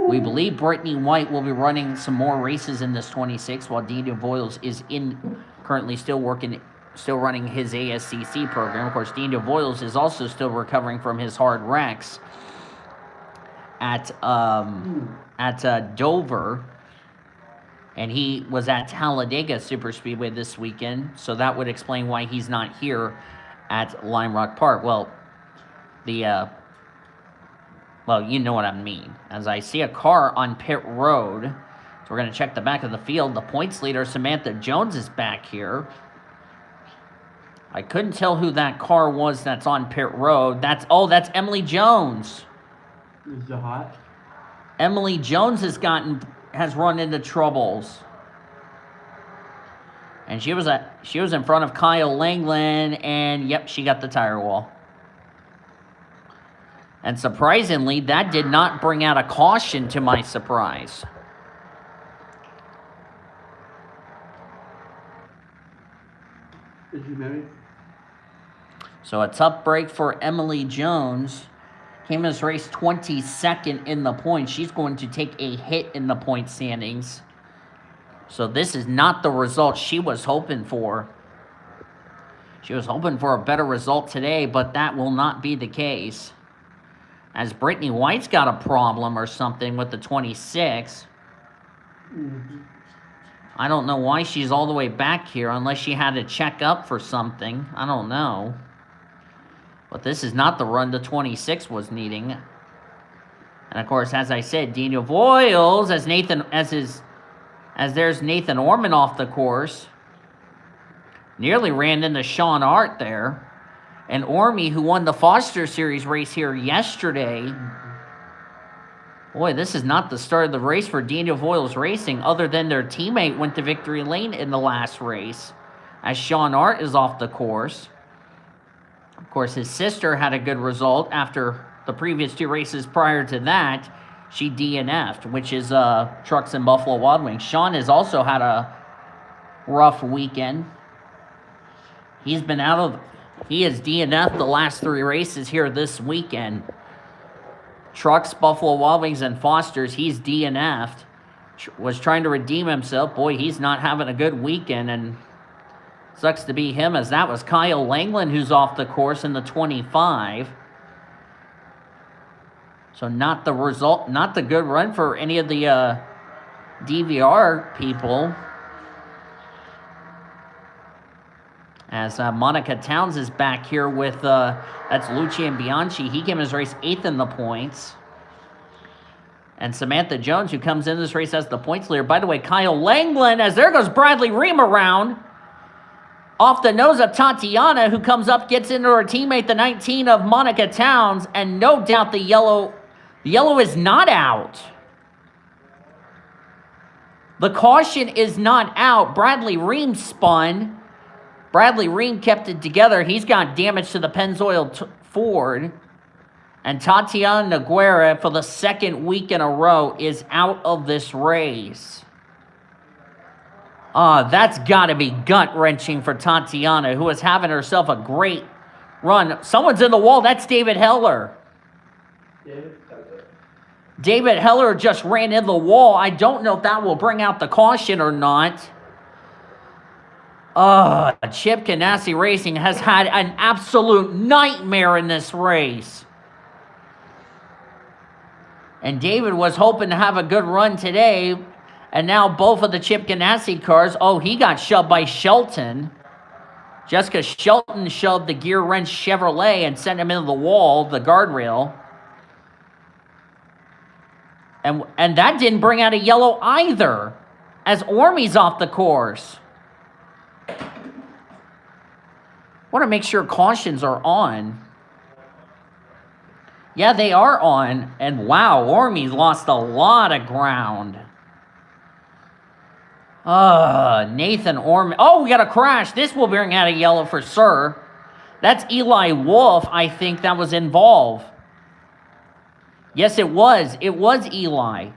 We believe Brittany White will be running some more races in this 26, while Daniel Voiles is currently still running his ASCC program. Of course, Daniel Voiles is also still recovering from his hard wrecks at Dover, and he was at Talladega Superspeedway this weekend, so that would explain why he's not here at Lime Rock Park. Well, you know what I mean. As I see a car on pit road, so we're going to check the back of the field. The points leader, Samantha Jones, is back here. I couldn't tell who that car was that's on pit road. That's Emily Jones. Is it hot? Emily Jones has run into troubles. And she was in front of Kyle Langland, and yep, she got the tire wall. And surprisingly, that did not bring out a caution, to my surprise. Is she married? So a tough break for Emily Jones. Came in this race 22nd in the points. She's going to take a hit in the point standings. So this is not the result she was hoping for. She was hoping for a better result today, but that will not be the case. As Brittany White's got a problem or something with the 26. I don't know why she's all the way back here unless she had to check up for something. I don't know. But this is not the run the 26 was needing. And of course, as I said, Daniel Voiles, as there's Nathan Orman off the course. Nearly ran into Sean Hart there. And Ormy, who won the Foster Series race here yesterday. Boy, this is not the start of the race for Daniel Voiles Racing, other than their teammate went to victory lane in the last race, as Sean Hart is off the course. Of course, his sister had a good result after the previous 2 races prior to that. She DNF'd, which is Trucks and Buffalo Wild Wings. Sean has also had a rough weekend. He has DNF'd the last 3 races here this weekend. Trucks, Buffalo Wild Wings, and Foster's, he's DNF'd. Was trying to redeem himself. Boy, he's not having a good weekend, and sucks to be him, as that was Kyle Langland who's off the course in the 25. So not the good run for any of the DVR people. As Monica Towns is back here with, that's Lucian Bianchi. He came in his race 8th in the points. And Samantha Jones, who comes in this race as the points leader. By the way, Kyle Langland, as there goes Bradley Ream around. Off the nose of Tatiana, who comes up, gets into her teammate, the 19 of Monica Towns. And no doubt the yellow is not out. The caution is not out. Bradley Ream spun. Bradley Ream kept it together. He's got damage to the Pennzoil Ford. And Tatiana Noguera, for the 2nd week in a row, is out of this race. That's got to be gut-wrenching for Tatiana, who is having herself a great run. Someone's in the wall. That's David Heller. David Heller just ran in the wall. I don't know if that will bring out the caution or not. Chip Ganassi Racing has had an absolute nightmare in this race. And David was hoping to have a good run today. And now both of the Chip Ganassi cars, he got shoved by Shelton. Jessica Shelton shoved the Gear Wrench Chevrolet and sent him into the wall, the guardrail. And that didn't bring out a yellow either, as Ormy's off the course. Want to make sure cautions are on. Yeah, they are on. And wow, Ormy's lost a lot of ground. Nathan Orme. Oh, we got a crash. This will bring out a yellow for sure. That's Eli Wolf, I think, that was involved. Yes, it was. It was Eli.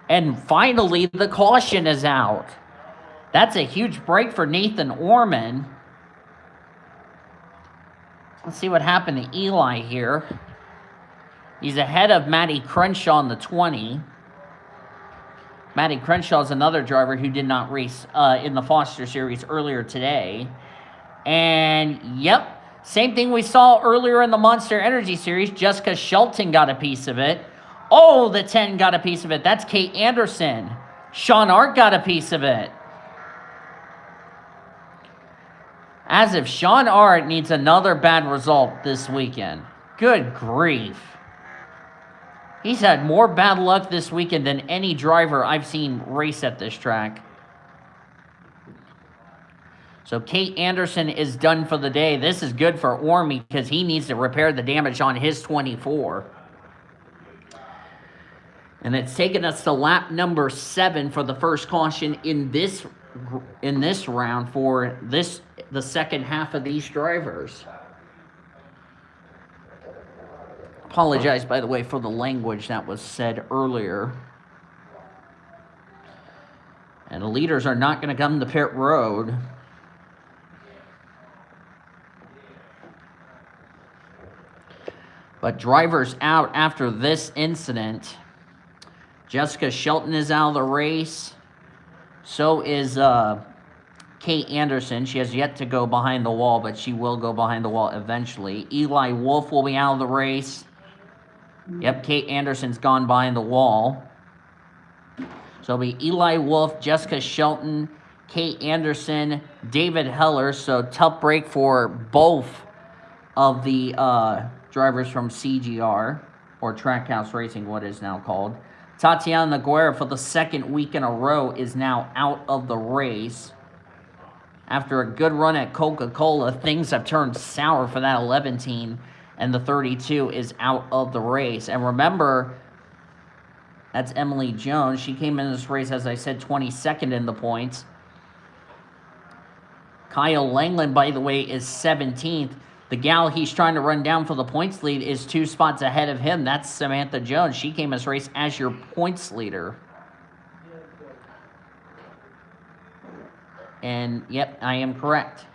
And finally, the caution is out. That's a huge break for Nathan Orman. Let's see what happened to Eli here. He's ahead of Matty Crenshaw in the 20. Matty Crenshaw is another driver who did not race in the Foster Series earlier today. And, yep, same thing we saw earlier in the Monster Energy Series. Jessica Shelton got a piece of it. Oh, the 10 got a piece of it. That's Kate Anderson. Sean Art got a piece of it. As if Sean Art needs another bad result this weekend. Good grief. He's had more bad luck this weekend than any driver I've seen race at this track. So Kate Anderson is done for the day. This is good for Ormy because he needs to repair the damage on his 24. And it's taken us to lap number 7 for the first caution in this round for the second half of these drivers. Apologize, by the way, for the language that was said earlier. And the leaders are not going to come to pit road. But drivers out after this incident. Jessica Shelton is out of the race. So is Kate Anderson. She has yet to go behind the wall, but she will go behind the wall eventually. Eli Wolf will be out of the race. Yep, Kate Anderson's gone behind the wall. So it'll be Eli Wolf, Jessica Shelton, Kate Anderson, David Heller. So tough break for both of the drivers from CGR, or Trackhouse Racing, what is now called. Tatiana Guerra, for the second week in a row, is now out of the race. After a good run at Coca-Cola, things have turned sour for that 11 team, and the 32 is out of the race. And remember, that's Emily Jones. She came in this race, as I said, 22nd in the points. Kyle Langland, by the way, is 17th. The gal he's trying to run down for the points lead is 2 spots ahead of him. That's Samantha Jones. She came in this race as your points leader. And, yep, I am correct.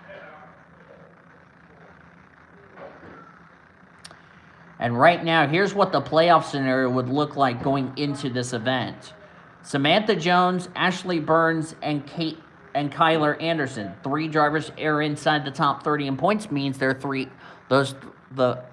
And right now, here's what the playoff scenario would look like going into this event. Samantha Jones, Ashley Burns, and Kyler Anderson. 3 drivers are inside the top 30 in points, means they're 3. The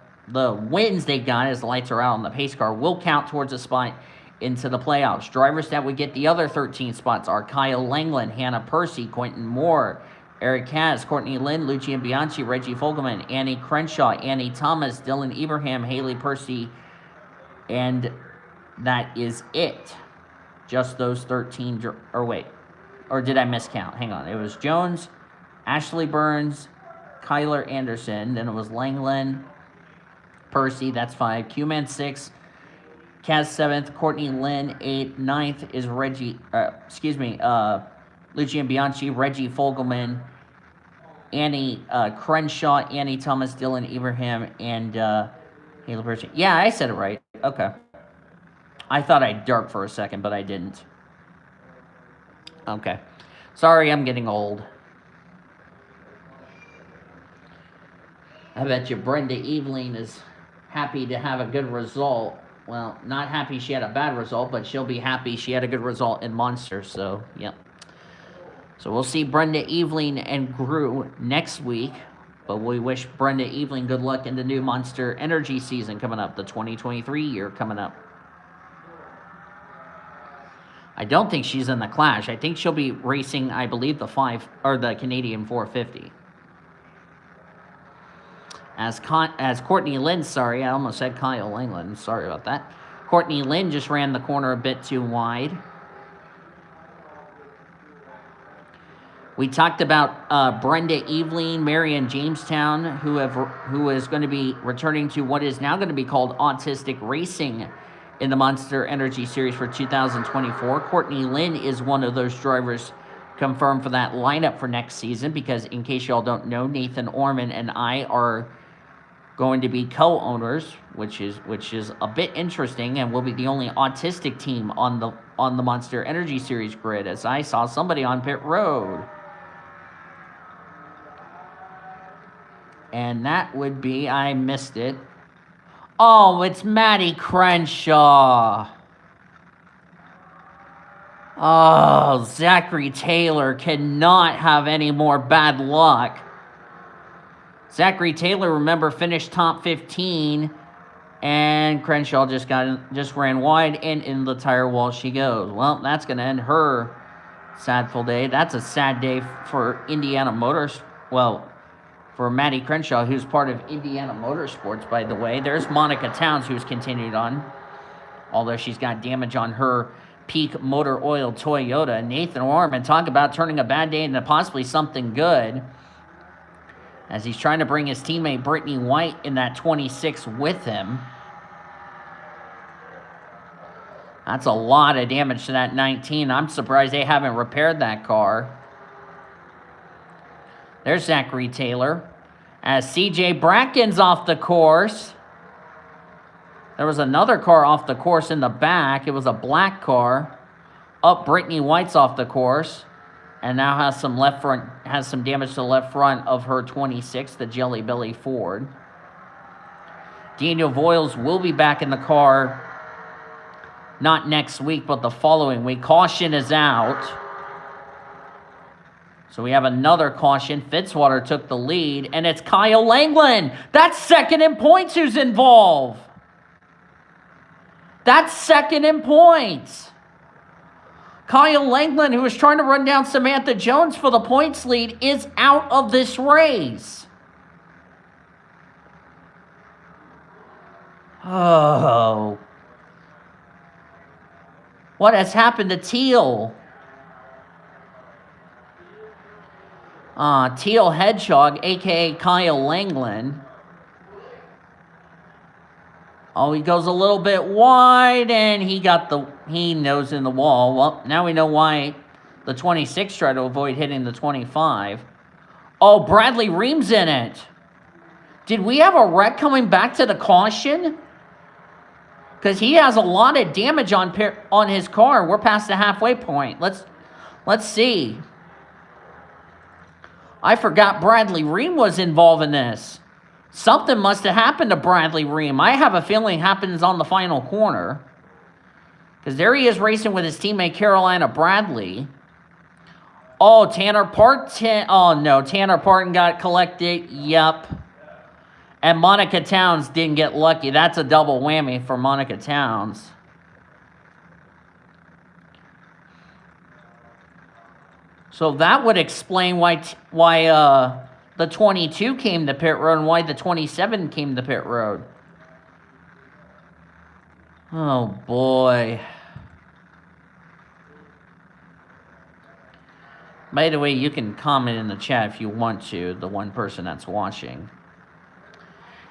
wins they got as the lights are out on the pace car will count towards a spot into the playoffs. Drivers that would get the other 13 spots are Kyle Langland, Hannah Percy, Quentin Moore, Eric Kaz, Courtney Lynn, Lucian Bianchi, Reggie Fogelman, Annie Crenshaw, Annie Thomas, Dylan Ibrahim, Haley Percy, and that is it. Just those 13, or did I miscount? Hang on. It was Jones, Ashley Burns, Kyler Anderson. Then it was Langland, Percy. That's 5. Q-Man 6. Kaz 7th. Courtney Lynn 8th. 9th is Lucian Bianchi, Reggie Fogelman, Annie Crenshaw, Annie Thomas, Dylan Ibrahim, and Haley Percy. Yeah, I said it right. Okay. I thought I darked for a second, but I didn't. Okay. Sorry, I'm getting old. I bet you Brenda Eveling is happy to have a good result. Well, not happy she had a bad result, but she'll be happy she had a good result in Monster. So, yep. So we'll see Brenda Eveling and Gru next week. But we wish Brenda Eveling good luck in the new Monster Energy season coming up, the 2023 year coming up. I don't think she's in the Clash. I think she'll be racing, I believe, the Canadian 450. As Courtney Lynn, sorry, I almost said Kyle England. Sorry about that. Courtney Lynn just ran the corner a bit too wide. We talked about Brenda Eveling, Marion Jamestown, who is going to be returning to what is now going to be called Autistic Racing in the Monster Energy Series for 2024. Courtney Lynn is one of those drivers confirmed for that lineup for next season because, in case y'all don't know, Nathan Orman and I are going to be co-owners, which is a bit interesting, and we'll be the only autistic team on the Monster Energy Series grid, as I saw somebody on pit road. And that would be, I missed it. Oh, it's Maddie Crenshaw. Oh, Zachary Taylor cannot have any more bad luck. Zachary Taylor, remember, finished top 15, and Crenshaw just ran wide, and in the tire wall she goes. Well, that's going to end her sadful day. That's a sad day for Indiana Motors. Well, for Maddie Crenshaw, who's part of Indiana Motorsports, by the way. There's Monica Towns, who's continued on, although she's got damage on her Peak Motor Oil Toyota. Nathan Orman, talk about turning a bad day into possibly something good, as he's trying to bring his teammate Brittany White in that 26 with him. That's a lot of damage to that 19. I'm surprised they haven't repaired that car. There's Zachary Taylor. As CJ Bracken's off the course. There was another car off the course in the back. It was a black car. Brittany White's off the course. And now has some damage to the left front of her 26, the Jelly Belly Ford. Daniel Voiles will be back in the car, not next week, but the following week. Caution is out. So we have another caution. Fitzwater took the lead, and it's Kyle Langland. That's second in points who's involved. That's second in points. Kyle Langland, who was trying to run down Samantha Jones for the points lead, is out of this race. Oh. What has happened to Teal? Teal Hedgehog, a.k.a. Kyle Langland. Oh, he goes a little bit wide, and he nose in the wall. Well, now we know why the 26 tried to avoid hitting the 25. Oh, Bradley Ream's in it. Did we have a wreck coming back to the caution? Because he has a lot of damage on his car. We're past the halfway point. Let's see. I forgot Bradley Ream was involved in this. Something must have happened to Bradley Ream. I have a feeling it happens on the final corner. Because there he is racing with his teammate Carolina Bradley. Oh, Tanner Parton. Oh, no. Tanner Parton got collected. Yep. And Monica Towns didn't get lucky. That's a double whammy for Monica Towns. So that would explain why the 22 came to pit road and why the 27 came to pit road. Oh, boy. By the way, you can comment in the chat if you want to, the one person that's watching.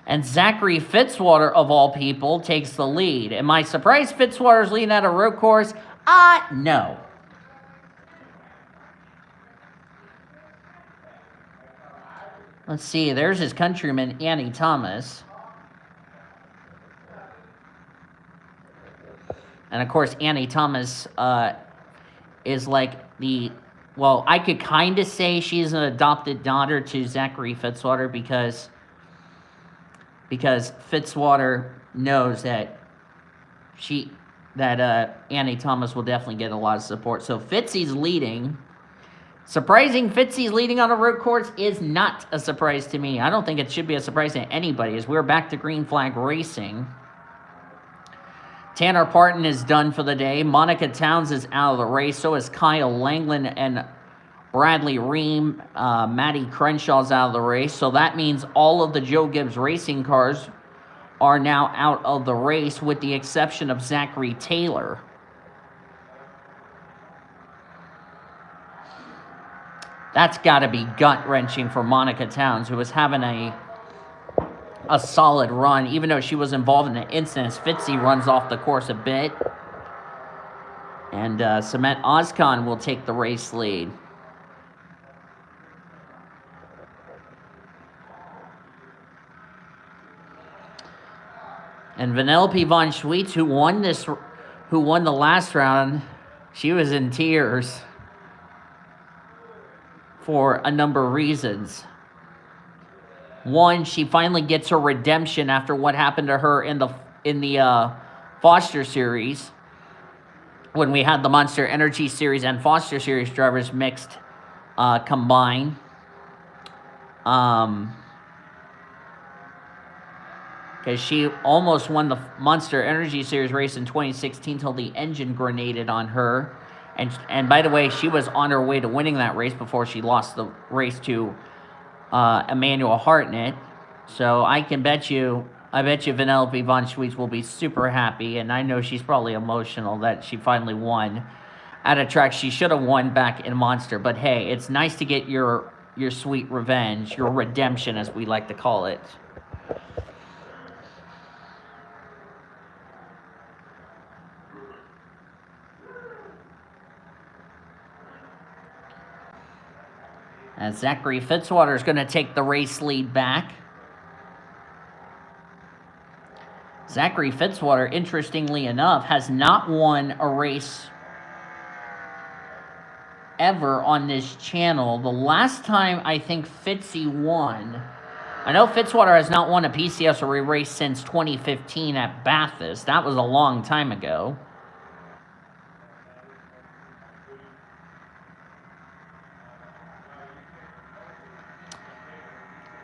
And Zachary Fitzwater, of all people, takes the lead. Am I surprised Fitzwater's leading at a road course? No. Let's see, there's his countryman, Annie Thomas. And, of course, Annie Thomas is like well, I could kind of say she's an adopted daughter to Zachary Fitzwater because Fitzwater knows that Annie Thomas will definitely get a lot of support. So Fitzy's leading. Surprising Fitzy's leading on a road course is not a surprise to me. I don't think it should be a surprise to anybody, as we're back to green flag racing. Tanner Parton is done for the day. Monica Towns is out of the race. So is Kyle Langland and Bradley Ream. Maddie Crenshaw's out of the race. So that means all of the Joe Gibbs racing cars are now out of the race, with the exception of Zachary Taylor. That's got to be gut-wrenching for Monica Towns, who was having a solid run, even though she was involved in the incident. Fitzy runs off the course a bit. And Samet Ozkan will take the race lead. And Vanellope von Schweetz, who won the last round, she was in tears for a number of reasons. One, she finally gets her redemption after what happened to her in the Foster Series, when we had the Monster Energy Series and Foster Series drivers mixed combined. Because she almost won the Monster Energy Series race in 2016 till the engine grenaded on her. And by the way, she was on her way to winning that race before she lost the race to Emmanuel Hartnett. So I bet you Vanellope von Schweetz will be super happy, and I know she's probably emotional that she finally won at a track she should have won back in Monster. But hey, it's nice to get your sweet revenge, your redemption, as we like to call it. As Zachary Fitzwater is going to take the race lead back. Zachary Fitzwater, interestingly enough, has not won a race ever on this channel. The last time I think Fitzy won, I know Fitzwater has not won a PCSRA race since 2015 at Bathurst. That was a long time ago.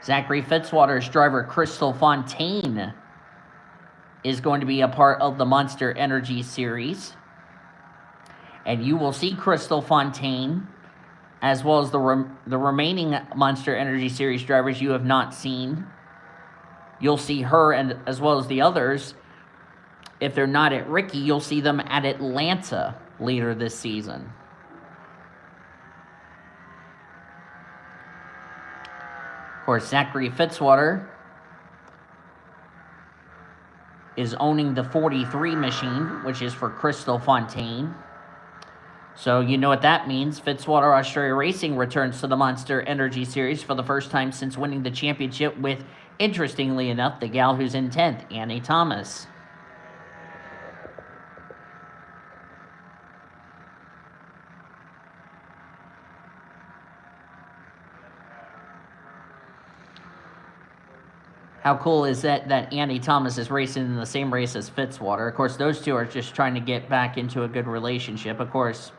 Zachary Fitzwater's driver, Crystal Fontaine, is going to be a part of the Monster Energy Series. And you will see Crystal Fontaine, as well as the remaining Monster Energy Series drivers you have not seen. You'll see her, and as well as the others. If they're not at Ricky, you'll see them at Atlanta later this season. Of course, Zachary Fitzwater is owning the 43 machine, which is for Crystal Fontaine. So you know what that means. Fitzwater Australia Racing returns to the Monster Energy Series for the first time since winning the championship with, interestingly enough, the gal who's in 10th, Annie Thomas. How cool is that Annie Thomas is racing in the same race as Fitzwater? Of course, those two are just trying to get back into a good relationship. Of course,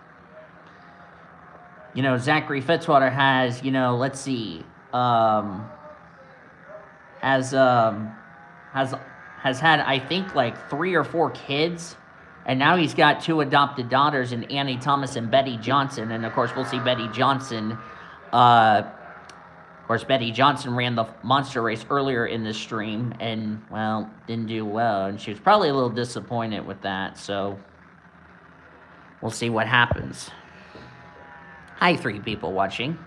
you know, Zachary Fitzwater has, you know, let's see, has had, I think, like 3 or 4 kids, and now he's got 2 adopted daughters in Annie Thomas and Betty Johnson. And of course, we'll see Betty Johnson. Of course, Betty Johnson ran the Monster race earlier in the stream and, well, didn't do well. And she was probably a little disappointed with that. So we'll see what happens. Hi, 3 people watching.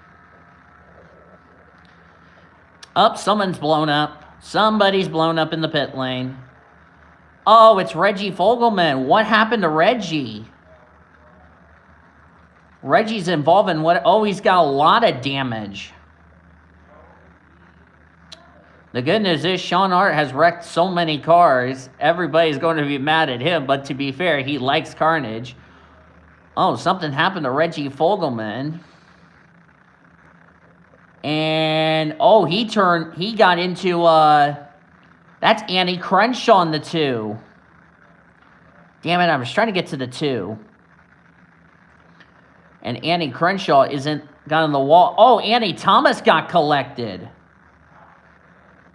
Someone's blown up. Somebody's blown up in the pit lane. Oh, it's Reggie Fogelman. What happened to Reggie? Reggie's involved in what? Oh, he's got a lot of damage. The good news is Sean Hart has wrecked so many cars. Everybody's going to be mad at him, but to be fair, he likes carnage. Oh, something happened to Reggie Fogelman. And, oh, he got into, that's Annie Crenshaw in the 2. Damn it, I was trying to get to the 2. And Annie Crenshaw got on the wall. Oh, Annie Thomas got collected.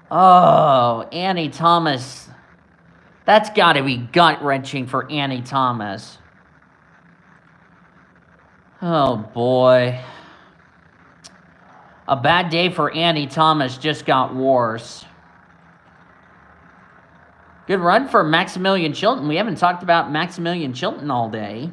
Oh, Annie Thomas. That's got to be gut-wrenching for Annie Thomas. Oh, boy. A bad day for Annie Thomas just got worse. Good run for Maximilian Chilton. We haven't talked about Maximilian Chilton all day.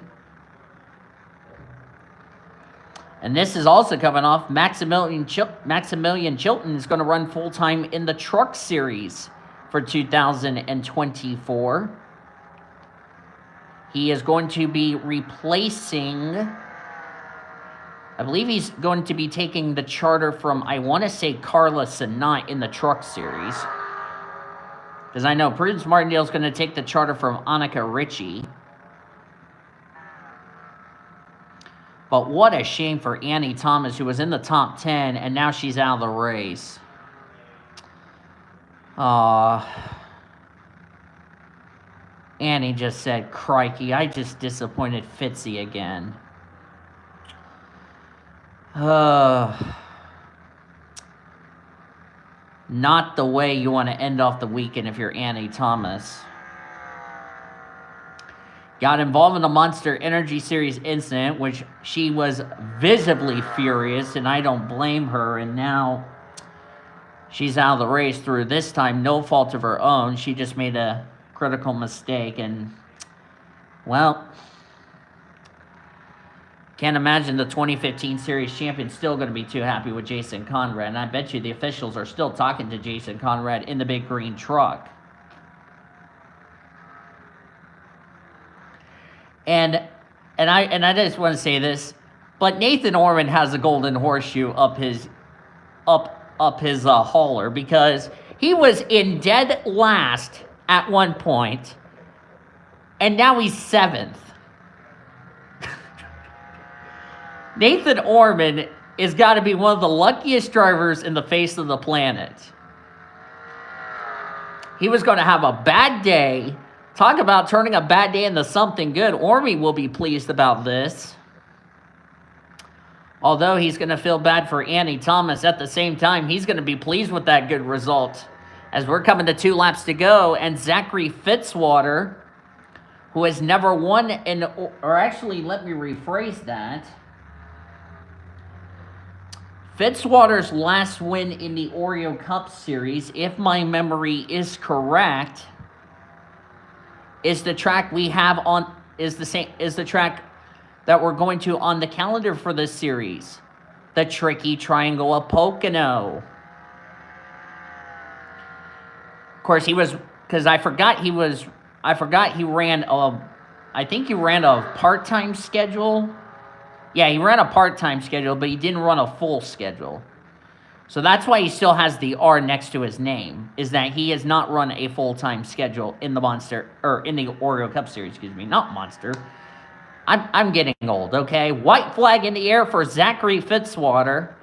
And this is also coming off Maximilian Chilton is going to run full-time in the Truck Series for 2024. He is going to be replacing, I believe he's going to be taking the charter from, I want to say, Carla Sinat in the Truck Series. Because I know Prudence Martindale is going to take the charter from Annika Ritchie. But what a shame for Annie Thomas, who was in the top 10, and now she's out of the race. Annie just said, crikey, I just disappointed Fitzy again. Not the way you want to end off the weekend if you're Annie Thomas. Got involved in a Monster Energy Series incident, which she was visibly furious, and I don't blame her, and now she's out of the race through this time, no fault of her own. She just made a critical mistake, and, well, can't imagine the 2015 Series champion's still going to be too happy with Jason Conrad, and I bet you the officials are still talking to Jason Conrad in the big green truck. And I just want to say this, but Nathan Orman has a golden horseshoe up his hauler, because he was in dead last at one point, and now he's 7th. Nathan Orman has got to be one of the luckiest drivers in the face of the planet. He was going to have a bad day. Talk about turning a bad day into something good. Ormy will be pleased about this. Although he's going to feel bad for Annie Thomas, at the same time, he's going to be pleased with that good result. As we're coming to 2 laps to go, and Zachary Fitzwater, who has never won or actually, let me rephrase that. Fitzwater's last win in the Oreo Cup Series, if my memory is correct, is the track we have on is the track that we're going to on the calendar for this series, the Tricky Triangle of Pocono. Of course, he was, because I forgot he ran I think he ran a part-time schedule. Yeah, he ran a part-time schedule, but he didn't run a full schedule. So that's why he still has the R next to his name, is that he has not run a full-time schedule in the in the Oreo Cup Series, excuse me, not Monster. I'm getting old, okay? White flag in the air for Zachary Fitzwater.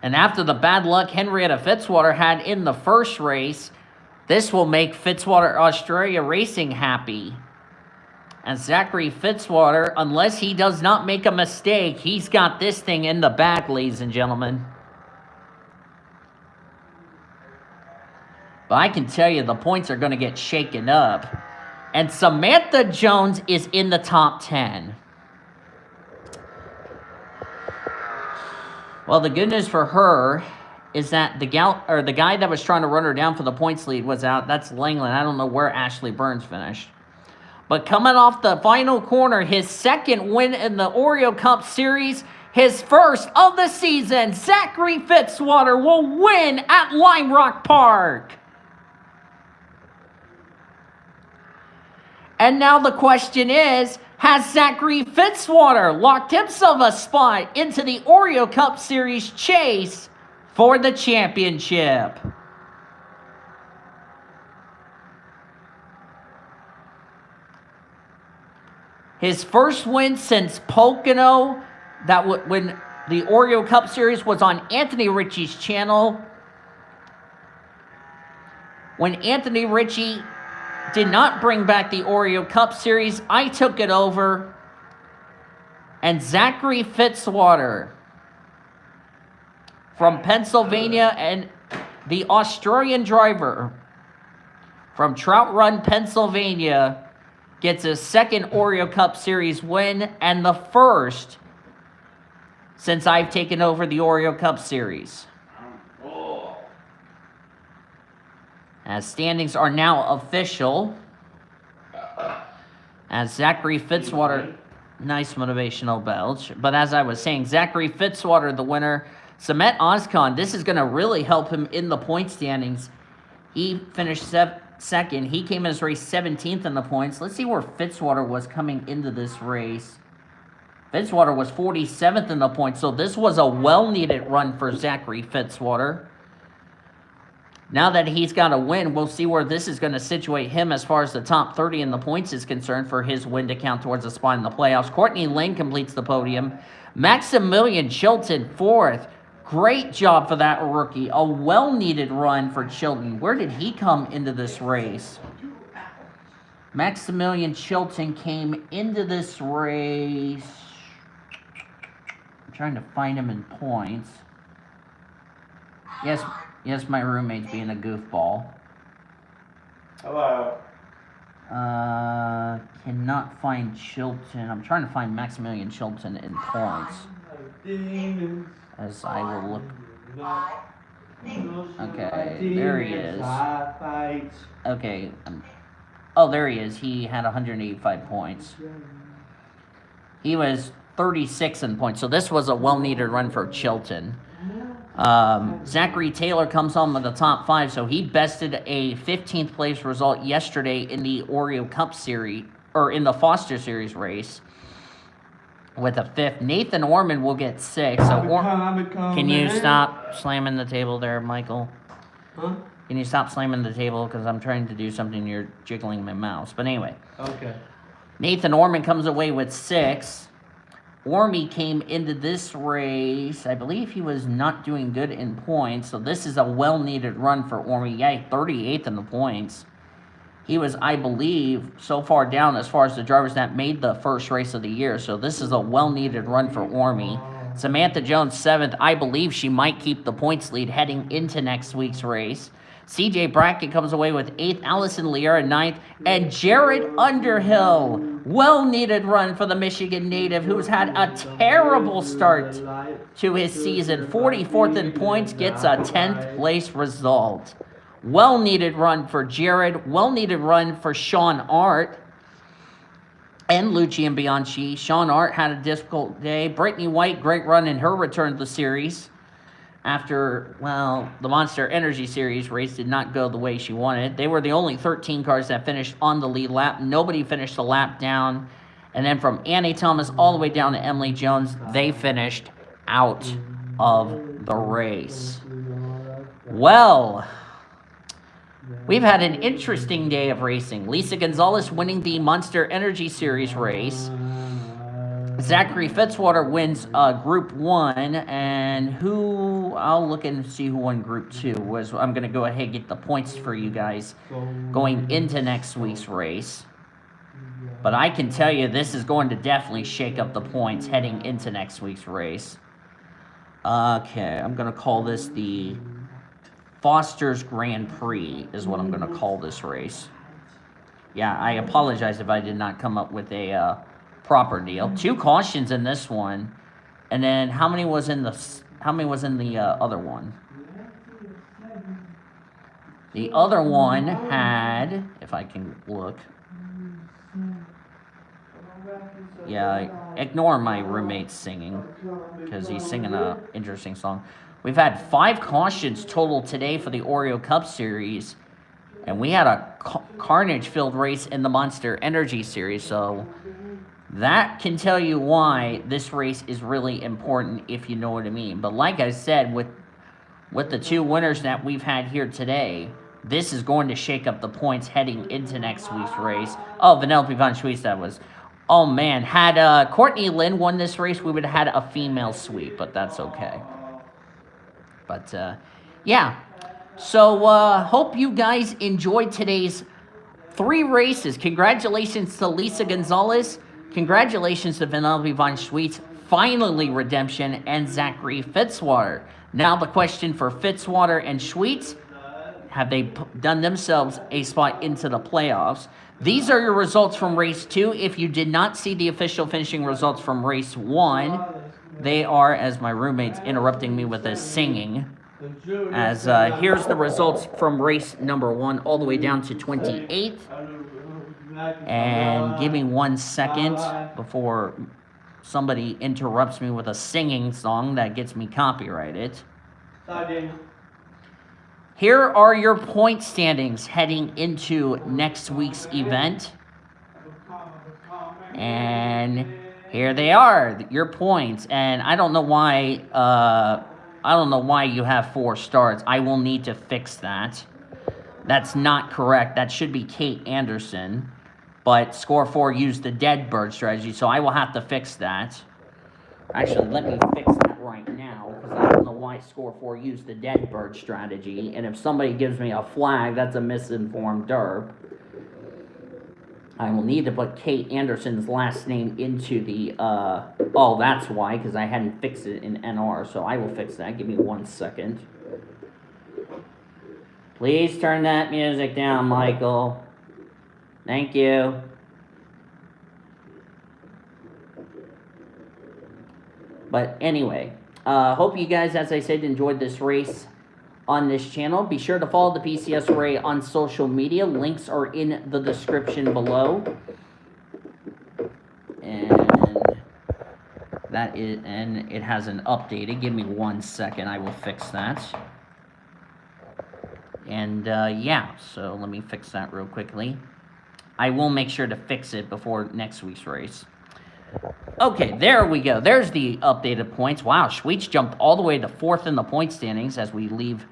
And after the bad luck Henrietta Fitzwater had in the first race, this will make Fitzwater Australia Racing happy. And Zachary Fitzwater, unless he does not make a mistake, he's got this thing in the bag, ladies and gentlemen. But I can tell you the points are going to get shaken up. And Samantha Jones is in the top 10. Well, the good news for her is that the guy that was trying to run her down for the points lead was out. That's Langland. I don't know where Ashley Burns finished. But coming off the final corner, his second win in the Oreo Cup Series, his first of the season, Zachary Fitzwater will win at Lime Rock Park. And now the question is, has Zachary Fitzwater locked himself a spot into the Oreo Cup Series chase for the championship? His first win since Pocono, when the Oreo Cup Series was on Anthony Ritchie's channel. When Anthony Ritchie did not bring back the Oreo Cup Series. I took it over. And Zachary Fitzwater from Pennsylvania, and the Australian driver from Trout Run, Pennsylvania, gets his second Oreo Cup Series win and the first since I've taken over the Oreo Cup Series. As standings are now official, as Zachary Fitzwater, nice motivational belch, but as I was saying, Zachary Fitzwater, the winner. Samet Ozkan, this is going to really help him in the point standings. He finished second. He came in his race 17th in the points. Let's see where Fitzwater was coming into this race. Fitzwater was 47th in the points, so this was a well-needed run for Zachary Fitzwater. Now that he's got a win, we'll see where this is going to situate him as far as the top 30 in the points is concerned for his win to count towards a spot in the playoffs. Courtney Lynn completes the podium. Maximilian Chilton, fourth. Great job for that rookie. A well-needed run for Chilton. Where did he come into this race? Maximilian Chilton came into this race. I'm trying to find him in points. Yes, my roommate's being a goofball. Hello. Cannot find Chilton. I'm trying to find Maximilian Chilton in points. As I will look. Okay, there he is. Okay. Oh, there he is. He had 185 points. He was 36 in points. So this was a well-needed run for Chilton. Zachary Taylor comes home with the top 5, so he bested a 15th place result yesterday in the Oreo Cup Series, or in the Foster Series race, with a 5th. Nathan Orman will get 6th. So can you stop slamming the table there, Michael? Huh? Can you stop slamming the table, because I'm trying to do something and you're jiggling my mouse. But anyway. Okay. Nathan Orman comes away with 6th. Ormy came into this race, I believe he was not doing good in points, so this is a well-needed run for Ormy. Yeah, 38th in the points. He was, I believe, so far down as far as the drivers that made the first race of the year, so this is a well-needed run for Ormy. Samantha Jones, 7th. I believe she might keep the points lead heading into next week's race. CJ Brackett comes away with 8th, Allison Liera 9th, and Jared Underhill. Well-needed run for the Michigan native, who's had a terrible start to his season. 44th in points, gets a 10th place result. Well-needed run for Jared. Well-needed run for Sean Art and Lucian Bianchi. Sean Art had a difficult day. Brittany White, great run in her return to the series. After, well, the Monster Energy Series race did not go the way she wanted. They were the only 13 cars that finished on the lead lap. Nobody finished a lap down. And then from Annie Thomas all the way down to Emily Jones, they finished out of the race. Well, we've had an interesting day of racing. Lisa Gonzalez winning the Monster Energy Series race. Zachary Fitzwater wins Group 1, and I'll look and see who won Group 2. I'm going to go ahead and get the points for you guys going into next week's race. But I can tell you this is going to definitely shake up the points heading into next week's race. Okay, I'm going to call this the Foster's Grand Prix is what I'm going to call this race. Yeah, I apologize if I did not come up with a proper deal. 2 cautions in this one, and then how many was in the other one? The other one had, if I can look. Yeah, ignore my roommate singing because he's singing a interesting song. We've had 5 cautions total today for the Oreo Cup Series, and we had a carnage-filled race in the Monster Energy Series, so that can tell you why this race is really important, if you know what I mean. But like I said, with the 2 winners that we've had here today, this is going to shake up the points heading into next week's race. Oh, Vanellope Von Schweetz, that was. Oh, man. Had Courtney Lynn won this race, we would have had a female sweep, but that's okay. But, yeah. So, hope you guys enjoyed today's 3 races. Congratulations to Lisa Gonzalez. Congratulations to Vanellope Von Schweetz. Finally, redemption, and Zachary Fitzwater. Now the question for Fitzwater and Schweetz, have they done themselves a spot into the playoffs? These are your results from race 2. If you did not see the official finishing results from race 1, they are, as my roommate's interrupting me with his singing, as here's the results from race number 1 all the way down to 28th. And give me 1 second before somebody interrupts me with a singing song that gets me copyrighted. Here are your point standings heading into next week's event. And here they are, your points. And I don't know why you have 4 starts. I will need to fix that. That's not correct. That should be Kate Anderson. But Score 4 used the dead bird strategy, so I will have to fix that. Actually, let me fix that right now, because I don't know why Score 4 used the dead bird strategy. And if somebody gives me a flag, that's a misinformed derp. I will need to put Kate Anderson's last name into the, oh, that's why, because I hadn't fixed it in NR, so I will fix that. Give me 1 second. Please turn that music down, Michael. Thank you. But anyway, hope you guys, as I said, enjoyed this race on this channel. Be sure to follow the PCSRA on social media. Links are in the description below. And it hasn't updated. Give me 1 second. I will fix that. And yeah, so let me fix that real quickly. I will make sure to fix it before next week's race. Okay, there we go. There's the updated points. Wow, Schweetz jumped all the way to 4th in the point standings as we leave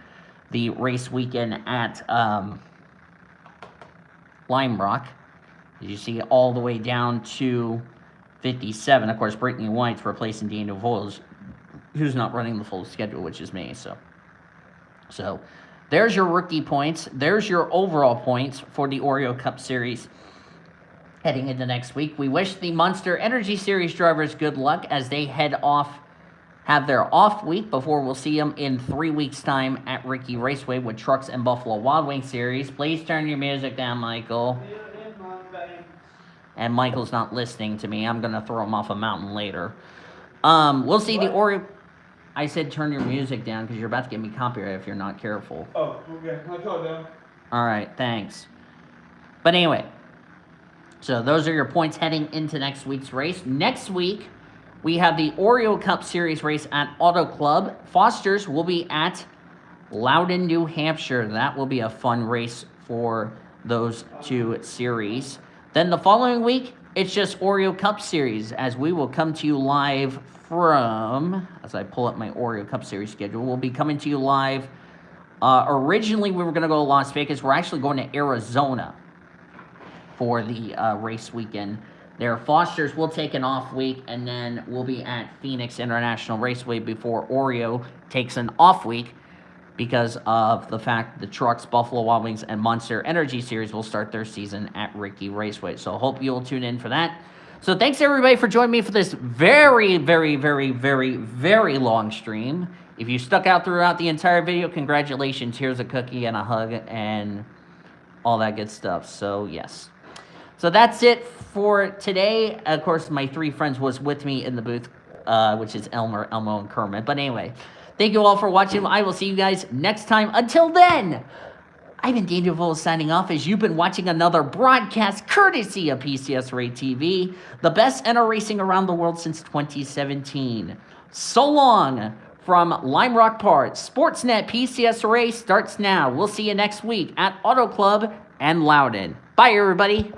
the race weekend at Lime Rock. As you see, all the way down to 57. Of course, Brittany White's replacing Daniel Voles, who's not running the full schedule, which is me. So there's your rookie points. There's your overall points for the Oreo Cup Series heading into next week. We wish the Monster Energy Series drivers good luck as they have their off week before we'll see them in 3 weeks' time at Ricky Raceway with Trucks and Buffalo Wild Wings Series. Please turn your music down, Michael. And Michael's not listening to me. I'm going to throw him off a mountain later. We'll see the Oreo... I said turn your music down because you're about to get me copyright if you're not careful. Oh, okay. I'll call it down. All right, thanks. But anyway, so those are your points heading into next week's race. Next week, we have the Oreo Cup Series race at Auto Club. Foster's will be at Loudon, New Hampshire. That will be a fun race for those 2 series. Then the following week, it's just Oreo Cup Series, as we will come to you live from, as I pull up my Oreo Cup Series schedule, we'll be coming to you live. Originally, we were going to go to Las Vegas. We're actually going to Arizona for the race weekend there. Foster's will take an off week, and then we'll be at Phoenix International Raceway before Oreo takes an off week because of the fact the Trucks, Buffalo Wild Wings, and Monster Energy Series will start their season at Ricky Raceway. So hope you'll tune in for that. So thanks everybody for joining me for this very, very, very, very, very long stream. If you stuck out throughout the entire video, congratulations. Here's a cookie and a hug and all that good stuff. So yes. So that's it for today. Of course, my 3 friends was with me in the booth, which is Elmer, Elmo, and Kermit. But anyway, thank you all for watching. I will see you guys next time. Until then, I've been Daniel Voles signing off as you've been watching another broadcast courtesy of PCSRA TV, the best NR racing around the world since 2017. So long from Lime Rock Parts. Sportsnet PCSRA starts now. We'll see you next week at Auto Club and Loudon. Bye, everybody.